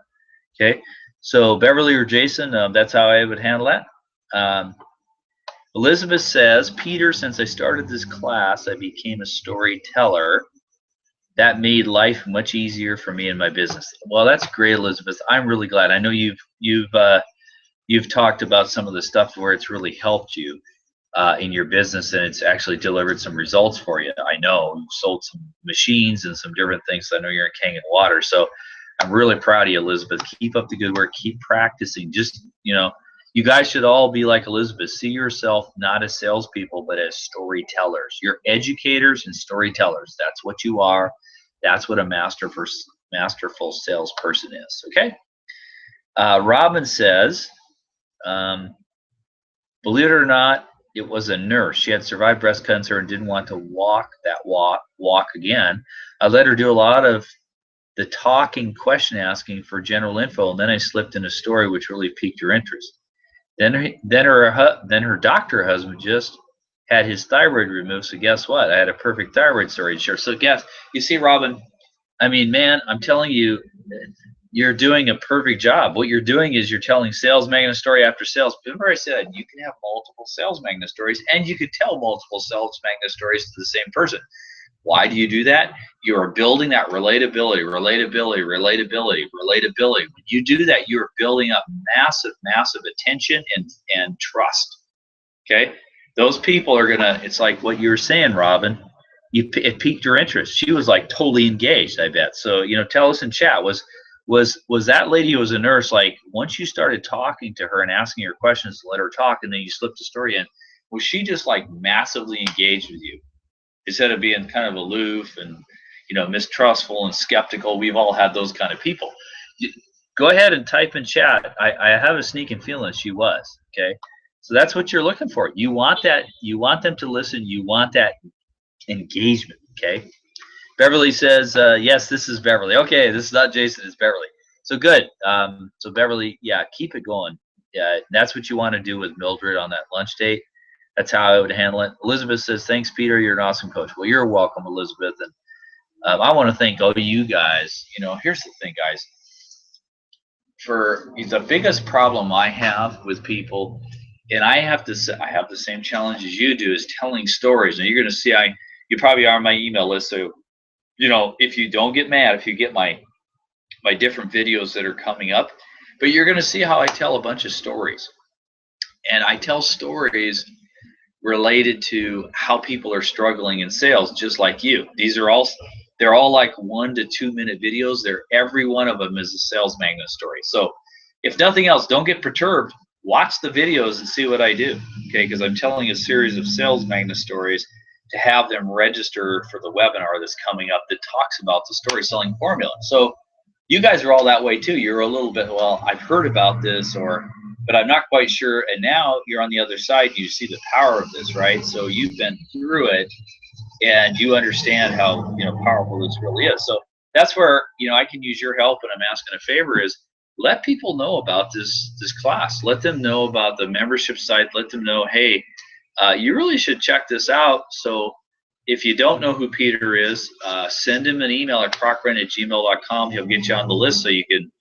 Okay, so Beverly or Jason, that's how I would handle that. Elizabeth says, Peter, since I started this class, I became a storyteller. That made life much easier for me in my business. Well, that's great, Elizabeth. I'm really glad. I know you've talked about some of the stuff where it's really helped you in your business, and it's actually delivered some results for you. I know you've sold some machines and some different things. I know you're in Kangen Water, so I'm really proud of you, Elizabeth. Keep up the good work. Keep practicing. Just, you guys should all be like Elizabeth. See yourself not as salespeople, but as storytellers. You're educators and storytellers. That's what you are. That's what a masterful salesperson is. Okay. Robin says, believe it or not, it was a nurse. She had survived breast cancer and didn't want to walk again. I let her do a lot of the talking, question asking for general info, and then I slipped in a story which really piqued her interest. Then her doctor husband just had his thyroid removed. So guess what? I had a perfect thyroid story to share. So guess, you see, Robin, I mean, man, I'm telling you, you're doing a perfect job. What you're doing is you're telling sales magnet story after sales. Remember I said you can have multiple sales magnet stories, and you could tell multiple sales magnet stories to the same person. Why do you do that? You are building that relatability. When you do that, you're building up massive attention and trust. Okay? Those people are gonna, it's like what you were saying, Robin. It piqued her interest. She was like totally engaged, I bet. So, tell us in chat, was that lady who was a nurse, like once you started talking to her and asking her questions, let her talk, and then you slipped the story in, was she just like massively engaged with you? Instead of being kind of aloof and mistrustful and skeptical. We've all had those kind of people. Go ahead and type in chat. I have a sneaking feeling she was. Okay, so that's what you're looking for. You want that. You want them to listen. You want that engagement. Okay. Beverly says, yes, this is Beverly. Okay, this is not Jason, it's Beverly. So good. So Beverly, yeah, keep it going. Yeah, that's what you want to do with Mildred on that lunch date. That's how I would handle it. Elizabeth says, thanks, Peter. You're an awesome coach. Well, you're welcome, Elizabeth. And I want to thank all of you guys. Here's the thing, guys. For the biggest problem I have with people, and I have the same challenge as you do, is telling stories. And you're going to see, you probably are on my email list. So, if you don't get mad, if you get my different videos that are coming up, but you're going to see how I tell a bunch of stories. And I tell stories related to how people are struggling in sales, just like you. They're all like 1 to 2 minute videos. Every one of them is a sales magnet story. So if nothing else, don't get perturbed. Watch the videos and see what I do, okay? Because I'm telling a series of sales magnet stories to have them register for the webinar that's coming up that talks about the story selling formula. So you guys are all that way too. You're a little bit, well, I've heard about this, but I'm not quite sure. And now you're on the other side. You see the power of this, right? So you've been through it, and you understand how powerful this really is. So that's where I can use your help, and I'm asking a favor is let people know about this class. Let them know about the membership site. Let them know, hey, you really should check this out. So if you don't know who Peter is, send him an email at crockrent@gmail.com. He'll get you on the list so you can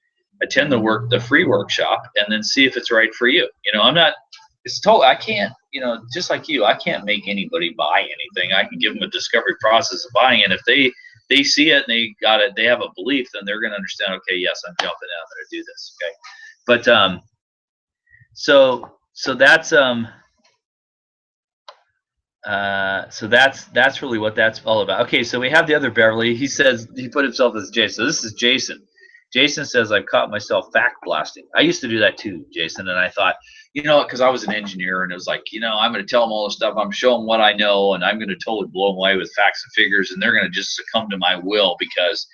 attend the free workshop and then see if it's right for you. I can't, just like you, I can't make anybody buy anything. I can give them a discovery process of buying it. If they see it and they got it, they have a belief, then they're going to understand, okay, yes, I'm jumping in, I'm going to do this. Okay. But, so that's really what that's all about. Okay, so we have the other Beverly. He says he put himself as Jason. So this is Jason. Jason says, I've caught myself fact blasting. I used to do that too, Jason, and I thought, because I was an engineer, and it was like, I'm going to tell them all this stuff. I'm showing what I know, and I'm going to totally blow them away with facts and figures, and they're going to just succumb to my will, because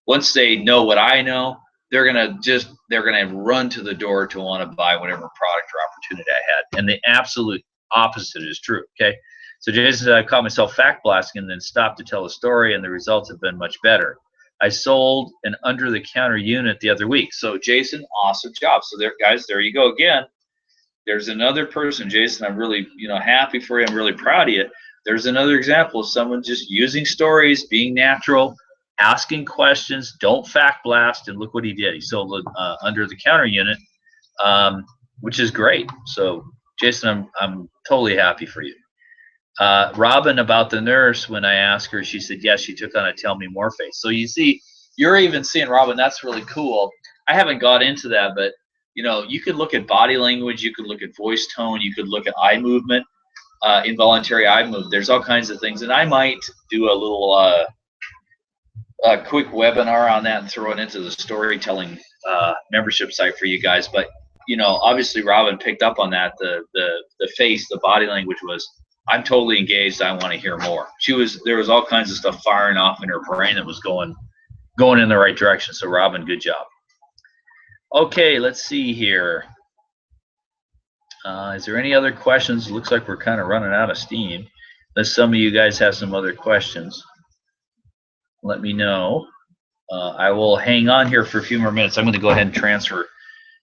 once they know what I know, they're going to run to the door to want to buy whatever product or opportunity I had. And the absolute opposite is true, okay? So Jason said, I caught myself fact blasting and then stopped to tell a story, and the results have been much better. I sold an under-the-counter unit the other week. So Jason, awesome job. So there, guys, there you go again. There's another person, Jason. I'm really, happy for you. I'm really proud of you. There's another example of someone just using stories, being natural, asking questions. Don't fact blast. And look what he did. He sold an under-the-counter unit, which is great. So Jason, I'm totally happy for you. Robin, about the nurse, when I asked her, she said yes, she took on a tell me more face. So you see, you're even seeing, Robin, that's really cool. I haven't got into that, but you could look at body language, you could look at voice tone, you could look at eye movement, involuntary eye movement. There's all kinds of things, and I might do a little quick webinar on that and throw it into the storytelling membership site for you guys. But obviously Robin picked up on that. The face, the body language was, I'm totally engaged. I want to hear more. There was all kinds of stuff firing off in her brain that was going in the right direction. So Robin, good job. Okay, let's see here. Is there any other questions? Looks like we're kind of running out of steam. Unless some of you guys have some other questions, let me know. I will hang on here for a few more minutes. I'm going to go ahead and transfer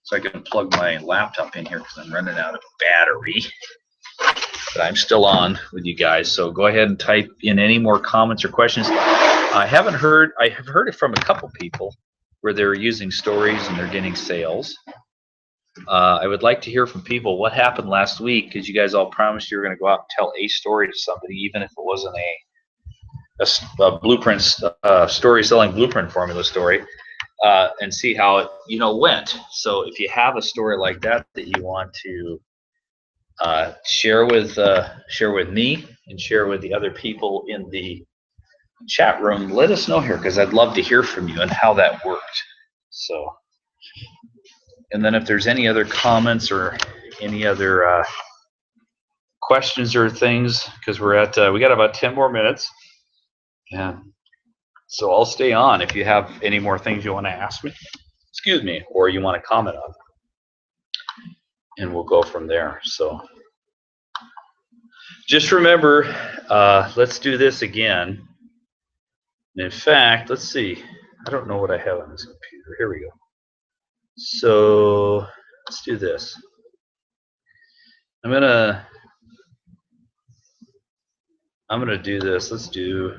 so I can plug my laptop in here because I'm running out of battery. But I'm still on with you guys, so go ahead and type in any more comments or questions. I have heard it from a couple people where they're using stories and they're getting sales. I would like to hear from people what happened last week, because you guys all promised you were going to go out and tell a story to somebody, even if it wasn't a blueprint story selling blueprint formula story, and see how it went. So if you have a story like that you want to share with me and share with the other people in the chat room, let us know here, because I'd love to hear from you and how that worked. So, and then if there's any other comments or any other questions or things, because we got about 10 more minutes, and so I'll stay on if you have any more things you want to ask me, excuse me, or you want to comment on, and we'll go from there. So just remember, let's do this again. And in fact, let's see. I don't know what I have on this computer. Here we go. So let's do this. I'm gonna do this. Let's do.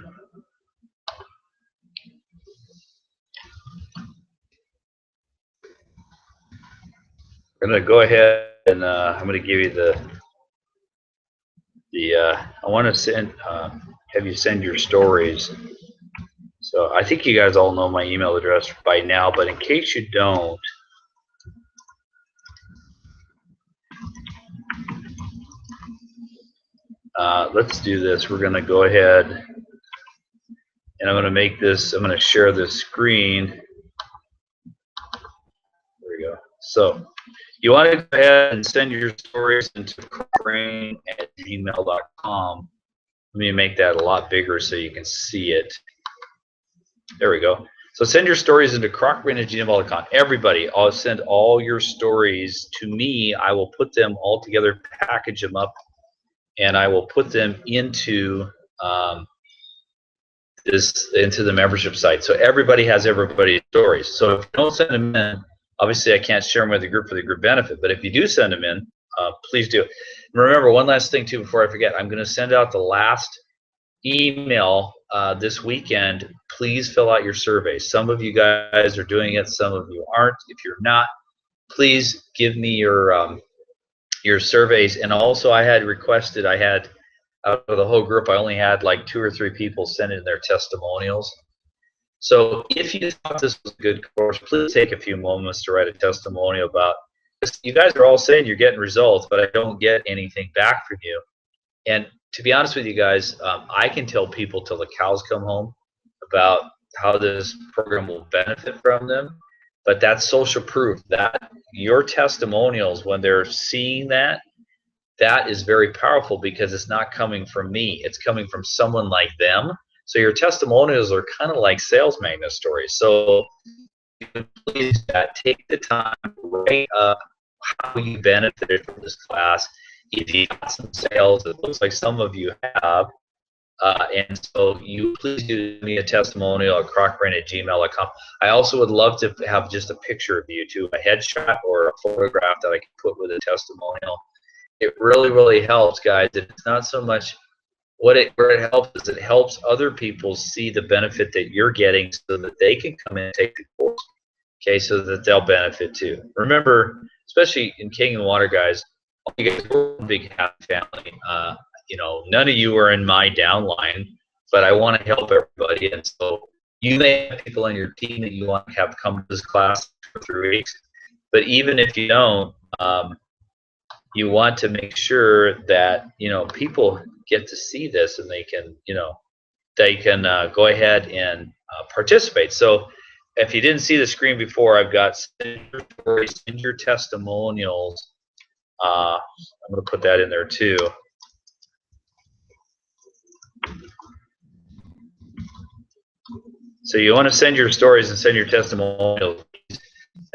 I'm gonna go ahead and I'm gonna give you I want to send have you send your stories. So I think you guys all know my email address by now, but in case you don't, let's do this. We're going to go ahead and I'm going to make this, I'm going to share this screen. There we go. So you want to go ahead and send your stories into crockrain@gmail.com. Let me make that a lot bigger so you can see it. There we go. So send your stories into crockrain@gmail.com. Everybody, I'll send all your stories to me. I will put them all together, package them up, and I will put them into the membership site. So everybody has everybody's stories. So if you don't send them in, obviously I can't share them with the group for the group benefit. But if you do send them in, please do. And remember, one last thing too before I forget, I'm going to send out the last email this weekend. Please fill out your survey. Some of you guys are doing it, some of you aren't. If you're not, please give me your surveys. And also I had requested, out of the whole group, I only had like 2 or 3 people send in their testimonials. So if you thought this was a good course, please take a few moments to write a testimonial about this. You guys are all saying you're getting results, but I don't get anything back from you. And to be honest with you guys, I can tell people till the cows come home about how this program will benefit from them, but that's social proof that your testimonials, when they're seeing that is very powerful, because it's not coming from me, it's coming from someone like them. So your testimonials are kind of like sales magnet stories. So please take the time to write up how you benefited from this class. If you got some sales, it looks like some of you have, And so you please do me a testimonial at crockbrain@gmail.com. I also would love to have just a picture of you too, a headshot or a photograph that I can put with a testimonial. It really, really helps, guys. It's not so much where it helps is it helps other people see the benefit that you're getting so that they can come in and take the course, okay, so that they'll benefit too. Remember, especially in King and Water, guys, you guys are a big happy family. You know, none of you are in my downline, but I want to help everybody. And so you may have people on your team that you want to have come to this class for 3 weeks, but even if you don't, you want to make sure that, you know, people get to see this and they can, you know, they can go ahead and participate. So if you didn't see the screen before, I've got send your stories, send your testimonials. I'm going to put that in there too. So you want to send your stories and send your testimonials.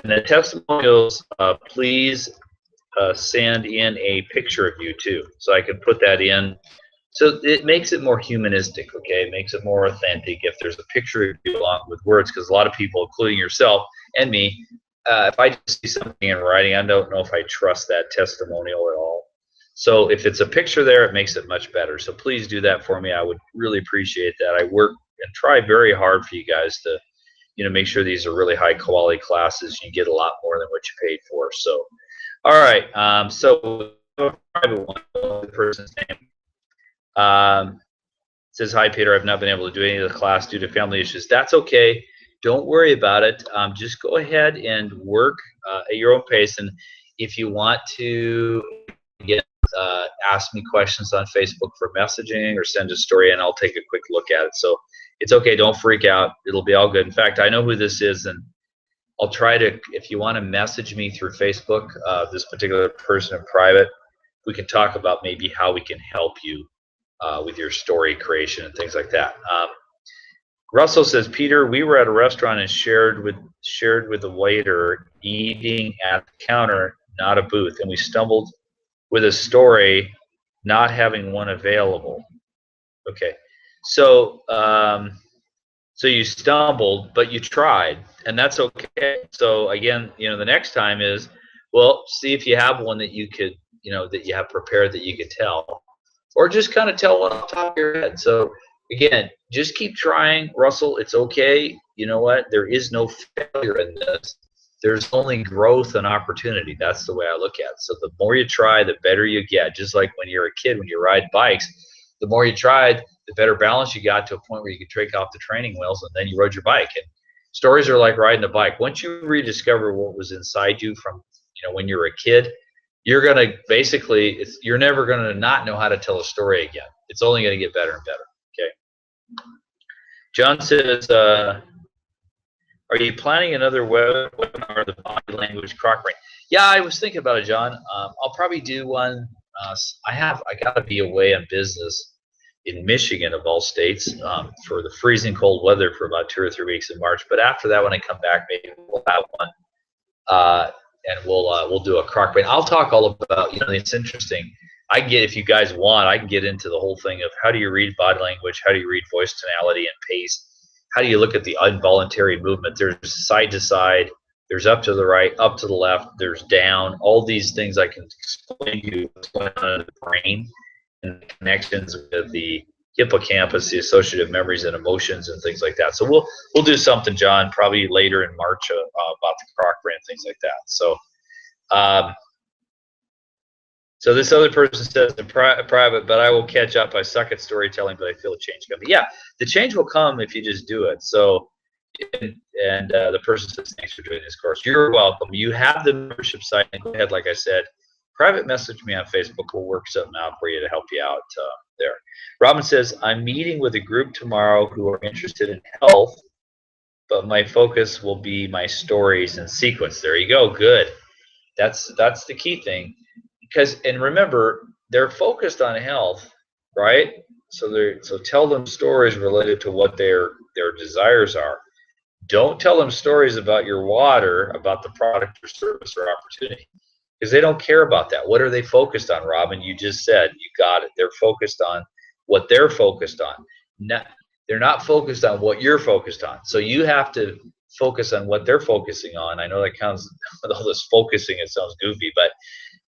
And the testimonials, please send in a picture of you too, so I can put that in. So it makes it more humanistic, okay? It makes it more authentic if there's a picture of you along with words, because a lot of people, including yourself and me, if I just see something in writing, I don't know if I trust that testimonial at all. So if it's a picture there, it makes it much better. So please do that for me. I would really appreciate that. I work and try very hard for you guys to, you know, make sure these are really high quality classes. You get a lot more than what you paid for. So, all right. So private one, the person's name says, "Hi, Peter. I've not been able to do any of the class due to family issues." That's okay. Don't worry about it. Just go ahead and work at your own pace. And if you want to get ask me questions on Facebook for messaging or send a story, and I'll take a quick look at it. So it's okay. Don't freak out. It'll be all good. In fact, I know who this is, and I'll try to, if you want to message me through Facebook, this particular person in private, we can talk about maybe how we can help you with your story creation and things like that. Russell says, "Peter, we were at a restaurant and shared with the waiter eating at the counter, not a booth, and we stumbled with a story, not having one available." Okay, so so you stumbled, but you tried, and that's okay. So again, you know, the next time is, well, see if you have one that you could, you know, that you have prepared that you could tell, or just kind of tell one off the top of your head. So again, just keep trying, Russell. It's okay. You know what? There is no failure in this. There's only growth and opportunity. That's the way I look at it. So the more you try, the better you get. Just like when you're a kid, when you ride bikes, the more you tried, the better balance you got to a point where you could take off the training wheels and then you rode your bike. And stories are like riding a bike. Once you rediscover what was inside you from, you know, when you were a kid, you're going to basically, you're never going to not know how to tell a story again. It's only going to get better and better. Okay. John says, "Are you planning another webinar, the body language Crockbrain?" Yeah, I was thinking about it, John. I'll probably do one. I got to be away on business in Michigan, of all states, for the freezing cold weather for about 2 or 3 weeks in March. But after that, when I come back, maybe we'll have one, and we'll do a Crockbrain. I'll talk all about, you know, it's interesting. I can get, if you guys want, I can get into the whole thing of how do you read body language, how do you read voice tonality and pace, how do you look at the involuntary movement. There's side to side, there's up to the right, up to the left, there's down. All these things I can explain to you what's going on in the brain and the connections with the hippocampus, the associative memories and emotions and things like that. So we'll do something, John, probably later in March about the Crockbrain and things like that. So so this other person says in private, "But I will catch up. I suck at storytelling, but I feel a change coming." Yeah, the change will come if you just do it. So, and the person says, "Thanks for doing this course." You're welcome. You have the membership site. And go ahead, like I said, private message me on Facebook. We'll work something out for you to help you out there. Robin says, "I'm meeting with a group tomorrow who are interested in health, but my focus will be my stories and sequence." There you go. Good. That's the key thing. Because, and remember, they're focused on health, right? So tell them stories related to what their desires are. Don't tell them stories about your water, about the product or service or opportunity, because they don't care about that. What are they focused on, Robin? You just said, you got it. They're focused on what they're focused on. They're not focused on what you're focused on. So you have to focus on what they're focusing on. I know that counts with all this focusing, it sounds goofy, but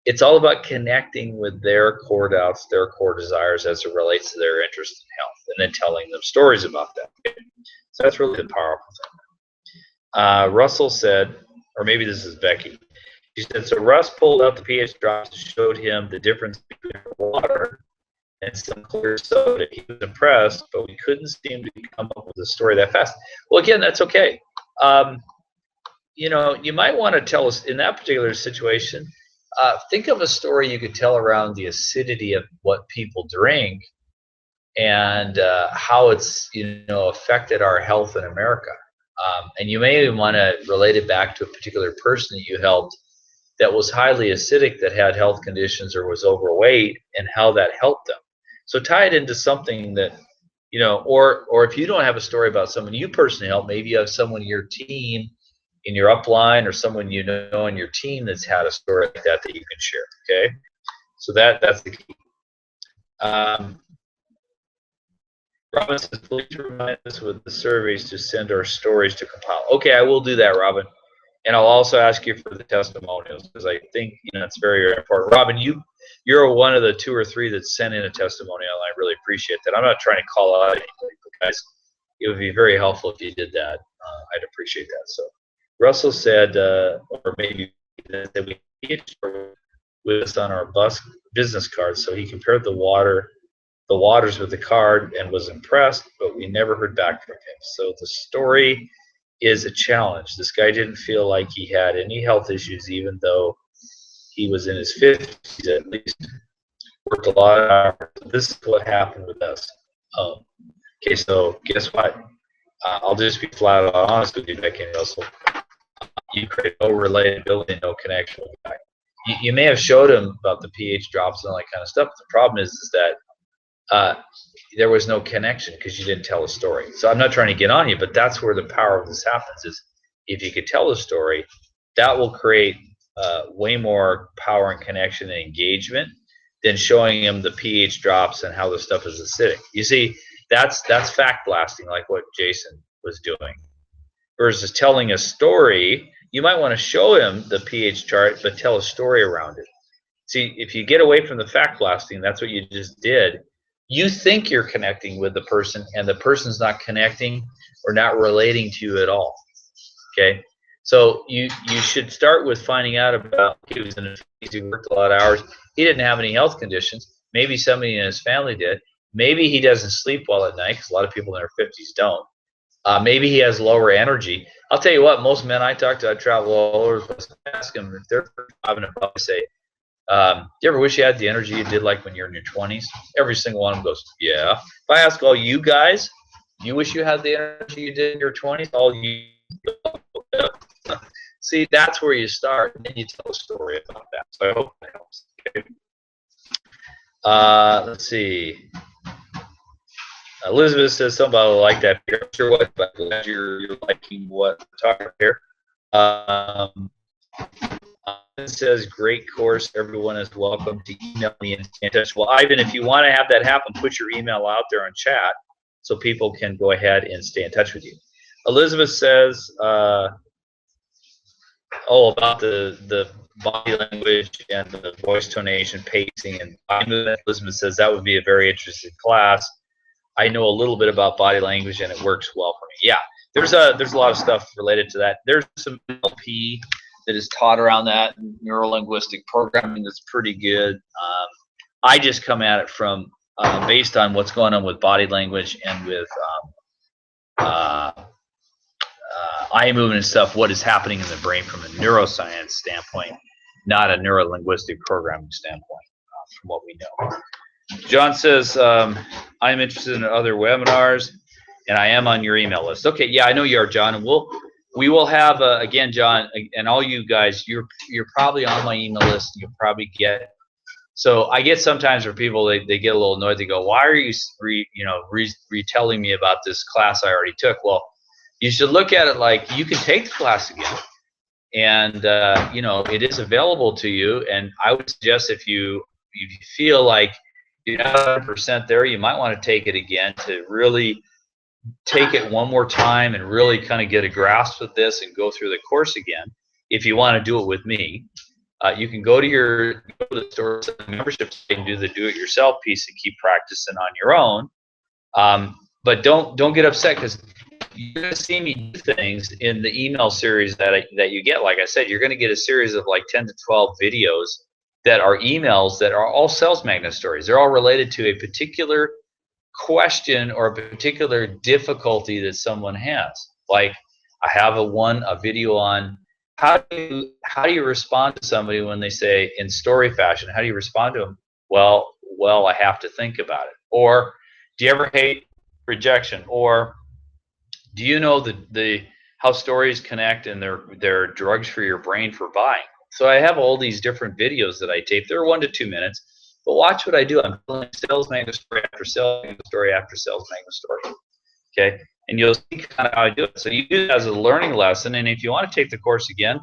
it's all about connecting with their core doubts, their core desires as it relates to their interest in health, and then telling them stories about that. Okay? So that's really the powerful thing. Russell said, or maybe this is Becky, she said, so Russ pulled out the pH drops and showed him the difference between water and some clear soda. He was impressed, but we couldn't seem to come up with a story that fast. Well, again, that's okay. You know, you might want to tell us in that particular situation, think of a story you could tell around the acidity of what people drink and how it's, you know, affected our health in America. And you may even want to relate it back to a particular person that you helped that was highly acidic, that had health conditions or was overweight, and how that helped them. So tie it into something that, you know, or if you don't have a story about someone you personally helped, maybe you have someone in your team, in your upline, or someone you know in your team that's had a story like that you can share. Okay, so that's the key. Robin says, please remind us with the surveys to send our stories to compile. Okay, I will do that, Robin. And I'll also ask you for the testimonials, because I think, you know, it's very, very important. Robin, you're one of the 2 or 3 that sent in a testimonial, and I really appreciate that. I'm not trying to call out anybody, but guys, it would be very helpful if you did that. I'd appreciate that. So Russell said, or maybe that we with us on our bus business card, so he compared the waters with the card and was impressed, but we never heard back from him. So the story is a challenge. This guy didn't feel like he had any health issues, even though he was in his 50s at least, worked a lot of hours. This is what happened with us. Okay, so guess what? I'll just be flat out honest with you, Becky and Russell. You create no relatability, no connection with the guy. You may have showed him about the pH drops and all that kind of stuff, but the problem is that there was no connection because you didn't tell a story. So I'm not trying to get on you, but that's where the power of this happens, is if you could tell a story, that will create way more power and connection and engagement than showing him the pH drops and how the stuff is acidic. You see, that's fact blasting, like what Jason was doing. Versus telling a story, you might want to show him the pH chart, but tell a story around it. See, if you get away from the fact blasting, that's what you just did. You think you're connecting with the person, and the person's not connecting or not relating to you at all. Okay, so you should start with finding out about, he was in his 50s, he worked a lot of hours, he didn't have any health conditions, maybe somebody in his family did, maybe he doesn't sleep well at night, because a lot of people in their 50s don't. Maybe he has lower energy. I'll tell you what, most men I talk to, I travel all over the place, I ask them if they're 35 and above, I say, do you ever wish you had the energy you did like when you're in your 20s? Every single one of them goes, yeah. If I ask all you guys, you wish you had the energy you did in your 20s? All you. See, that's where you start, and then you tell a story about that. So I hope that helps. Okay. Let's see. Elizabeth says something about like that. I'm sure what, but glad you're liking what we're talking about here. It says, great course. Everyone is welcome to email me and stay in touch. Well, Ivan, if you want to have that happen, put your email out there on chat so people can go ahead and stay in touch with you. Elizabeth says, about the body language and the voice tonation, pacing, and eye movement. Elizabeth says that would be a very interesting class. I know a little bit about body language, and it works well for me. Yeah, there's a lot of stuff related to that. There's some NLP that is taught around that, neuro-linguistic programming that's pretty good. I just come at it from based on what's going on with body language and with eye movement and stuff, what is happening in the brain from a neuroscience standpoint, not a neuro-linguistic programming standpoint, from what we know. John says, I'm interested in other webinars, and I am on your email list. Okay, yeah, I know you are, John, and we will have, again, John, and all you guys, you're probably on my email list. You'll probably get, so I get sometimes where people, they get a little annoyed. They go, why are you retelling me about this class I already took? Well, you should look at it like you can take the class again, and it is available to you. And I would suggest if you feel like you're not 100% there, you might want to take it again to really take it one more time and really kind of get a grasp of this and go through the course again. If you want to do it with me, you can go to the store membership site and do the do-it-yourself piece and keep practicing on your own. But don't get upset, because you're going to see me do things in the email series that you get. Like I said, you're going to get a series of like 10 to 12 videos that are emails that are all sales magnet stories. They're all related to a particular question or a particular difficulty that someone has. Like I have a video on how do you respond to somebody when they say in story fashion, how do you respond to them? Well, I have to think about it. Or do you ever hate rejection? Or do you know how stories connect and they're drugs for your brain for buying? So I have all these different videos that I tape. They're 1 to 2 minutes, but watch what I do. I'm telling sales magnet story after sales magnet story after sales magnet story. Okay, and you'll see kind of how I do it. So you do it as a learning lesson, and if you want to take the course again,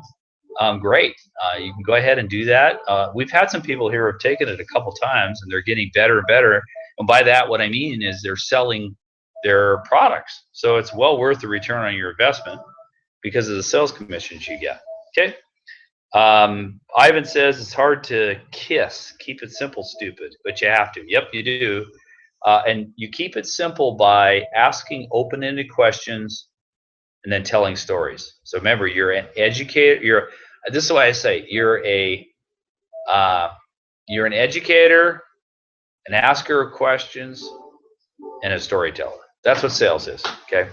great. You can go ahead and do that. We've had some people here who have taken it a couple times, and they're getting better and better. And by that, what I mean is they're selling their products. So it's well worth the return on your investment because of the sales commissions you get. Okay. Ivan says it's hard to kiss. Keep it simple, stupid, but you have to. Yep, you do. And you keep it simple by asking open-ended questions and then telling stories. So remember, you're an educator. This is why I say you're an educator, an asker of questions, and a storyteller. That's what sales is. Okay.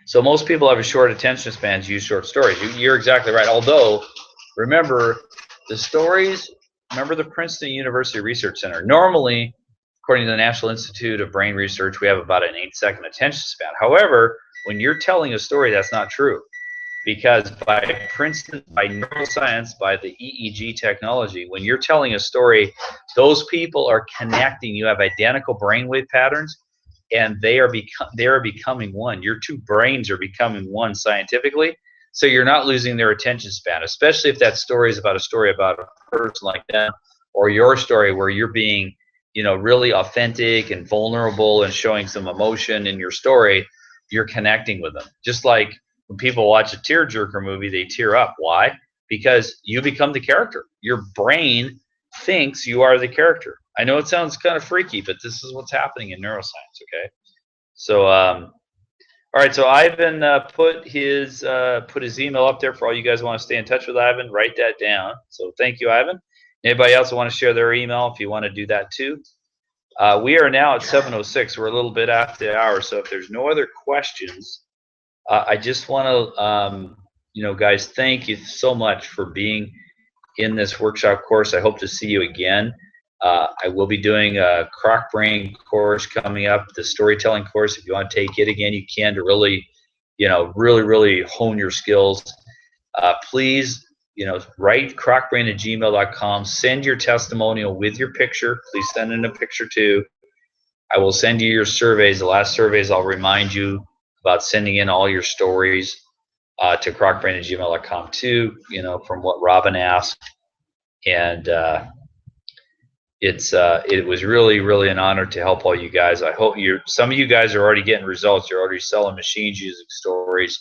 So most people have a short attention spans, use short stories. You're exactly right. Although, remember the stories. Remember the Princeton University Research Center. Normally, according to the National Institute of Brain Research, we have about an 8-second attention span. However, when you're telling a story, that's not true, because by Princeton, by neuroscience, by the EEG technology, when you're telling a story, those people are connecting. You have identical brainwave patterns, and they are becoming one. Your two brains are becoming one scientifically, so you're not losing their attention span, especially if that story is about a person like them, or your story where you're being, really authentic and vulnerable and showing some emotion in your story. You're connecting with them. Just like when people watch a tearjerker movie, they tear up. Why? Because you become the character. Your brain thinks you are the character. I know it sounds kind of freaky, but this is what's happening in neuroscience, okay? So, all right, so Ivan put his email up there for all you guys who want to stay in touch with Ivan. Write that down. So thank you, Ivan. Anybody else want to share their email if you want to do that too? We are now at 7:06. We're a little bit after the hour, so if there's no other questions, I just want to, guys, thank you so much for being in this workshop course. I hope to see you again. I will be doing a Croc Brain course coming up, the storytelling course. If you want to take it again, you can, to really, really hone your skills. Please, write crocbrain@gmail.com. Send your testimonial with your picture. Please send in a picture too. I will send you your surveys. The last surveys, I'll remind you about sending in all your stories to crocbrain@gmail.com too, from what Robin asked. And it was really an honor to help all you guys. I hope some of you guys are already getting results. You're already selling machines using stories.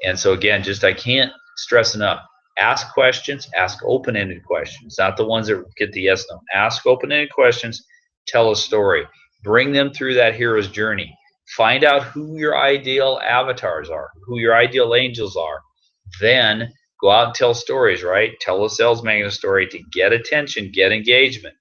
And so again, I can't stress enough. Ask questions, ask open-ended questions, not the ones that get the yes, no. Ask open-ended questions, tell a story. Bring them through that hero's journey. Find out who your ideal avatars are, who your ideal angels are. Then go out and tell stories, right? Tell a sales magnet story to get attention, get engagement.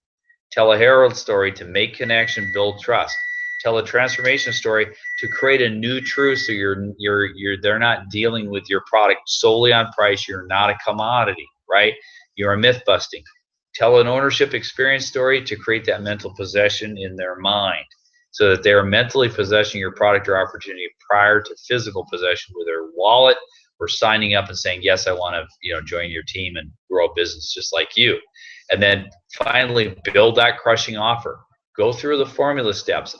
Tell a herald story to make connection, build trust. Tell a transformation story to create a new truth, so they're not dealing with your product solely on price. You're not a commodity, right? You're a myth busting. Tell an ownership experience story to create that mental possession in their mind, so that they're mentally possessing your product or opportunity prior to physical possession with their wallet, or signing up and saying, yes, I want to join your team and grow a business just like you. And then finally, build that crushing offer. Go through the formula steps.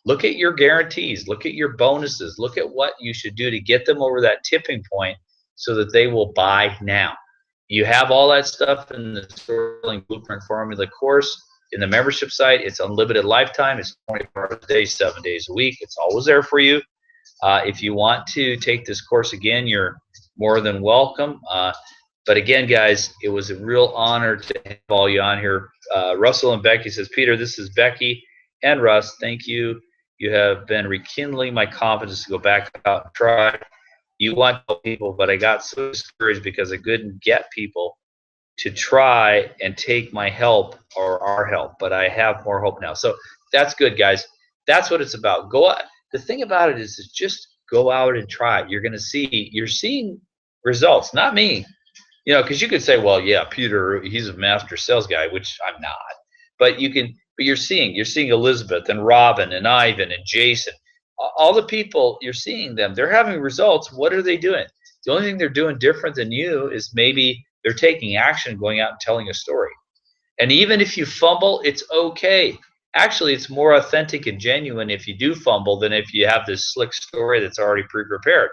Look at your guarantees. Look at your bonuses. Look at what you should do to get them over that tipping point so that they will buy now. You have all that stuff in the Storytelling Blueprint Formula course. in the membership site. It's unlimited lifetime. It's 24 hours a day, 7 days a week. It's always there for you. If you want to take this course again, you're more than welcome. But again, guys, it was a real honor to have all you on here. Russell and Becky says, Peter, this is Becky and Russ. Thank you. You have been rekindling my confidence to go back out and try. You want to help people, but I got so discouraged because I couldn't get people to try and take my help or our help. But I have more hope now. So that's good, guys. That's what it's about. Go out. The thing about it is just go out and try it. You're going to see, you're seeing results, not me. You know, because you could say, well, yeah, Peter, he's a master sales guy, which I'm not. But you're seeing Elizabeth and Robin and Ivan and Jason, all the people, you're seeing them. They're having results. What are they doing? The only thing they're doing different than you is maybe they're taking action, going out and telling a story. And even if you fumble, it's okay. Actually, it's more authentic and genuine if you do fumble than if you have this slick story that's already pre-prepared.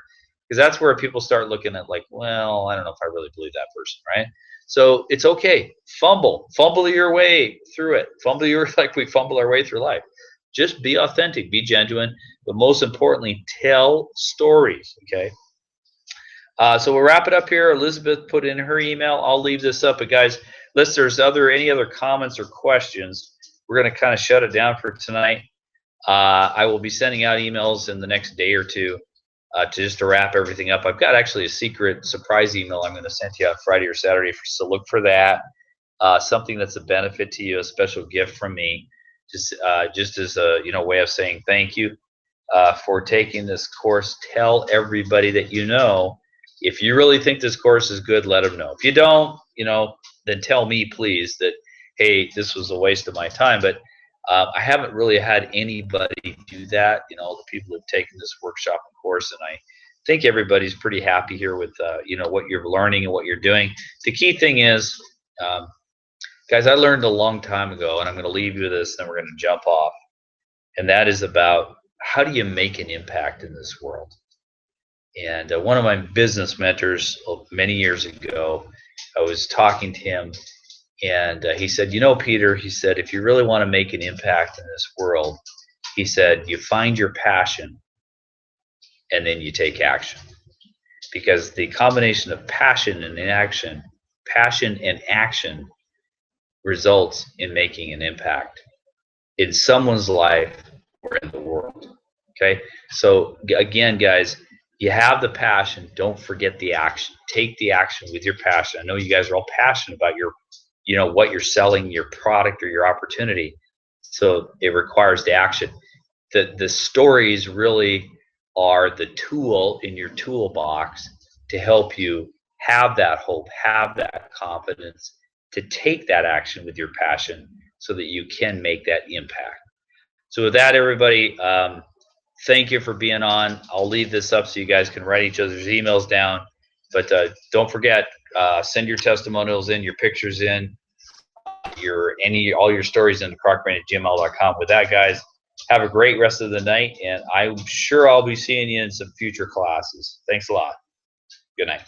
Because that's where people start looking at like, well, I don't know if I really believe that person, right? So it's okay. Fumble your way through it. Like we fumble our way through life. Just be authentic, be genuine, but most importantly, tell stories, okay? So we'll wrap it up here. Elizabeth put in her email. I'll leave this up, but guys, unless there's any other comments or questions, we're going to kind of shut it down for tonight. I will be sending out emails in the next day or two to wrap everything up. I've got actually a secret surprise email I'm going to send you out Friday or Saturday, so look for that. Something that's a benefit to you, a special gift from me, just as a way of saying thank you for taking this course. Tell everybody that you know. If you really think this course is good, let them know. If you don't, then tell me, please, that, hey, this was a waste of my time. But I haven't really had anybody do that. The people who've taken this workshop and course, and I think everybody's pretty happy here with what you're learning and what you're doing. The key thing is, guys, I learned a long time ago, and I'm going to leave you with this, and then we're going to jump off. And that is about how do you make an impact in this world? And one of my business mentors many years ago, I was talking to him, and he said, Peter, he said, if you really want to make an impact in this world, he said, you find your passion and then you take action. Because the combination of passion and action results in making an impact in someone's life or in the world. Okay? So again, guys, you have the passion, don't forget the action. Take the action with your passion. I know you guys are all passionate about your what you're selling, your product or your opportunity. So it requires the action. The stories really are the tool in your toolbox to help you have that hope, have that confidence, to take that action with your passion so that you can make that impact. So with that, everybody, thank you for being on. I'll leave this up so you guys can write each other's emails down. But don't forget, send your testimonials in, your pictures in, all your stories in crocbrain@gmail.com. With that, guys, have a great rest of the night, and I'm sure I'll be seeing you in some future classes. Thanks a lot. Good night.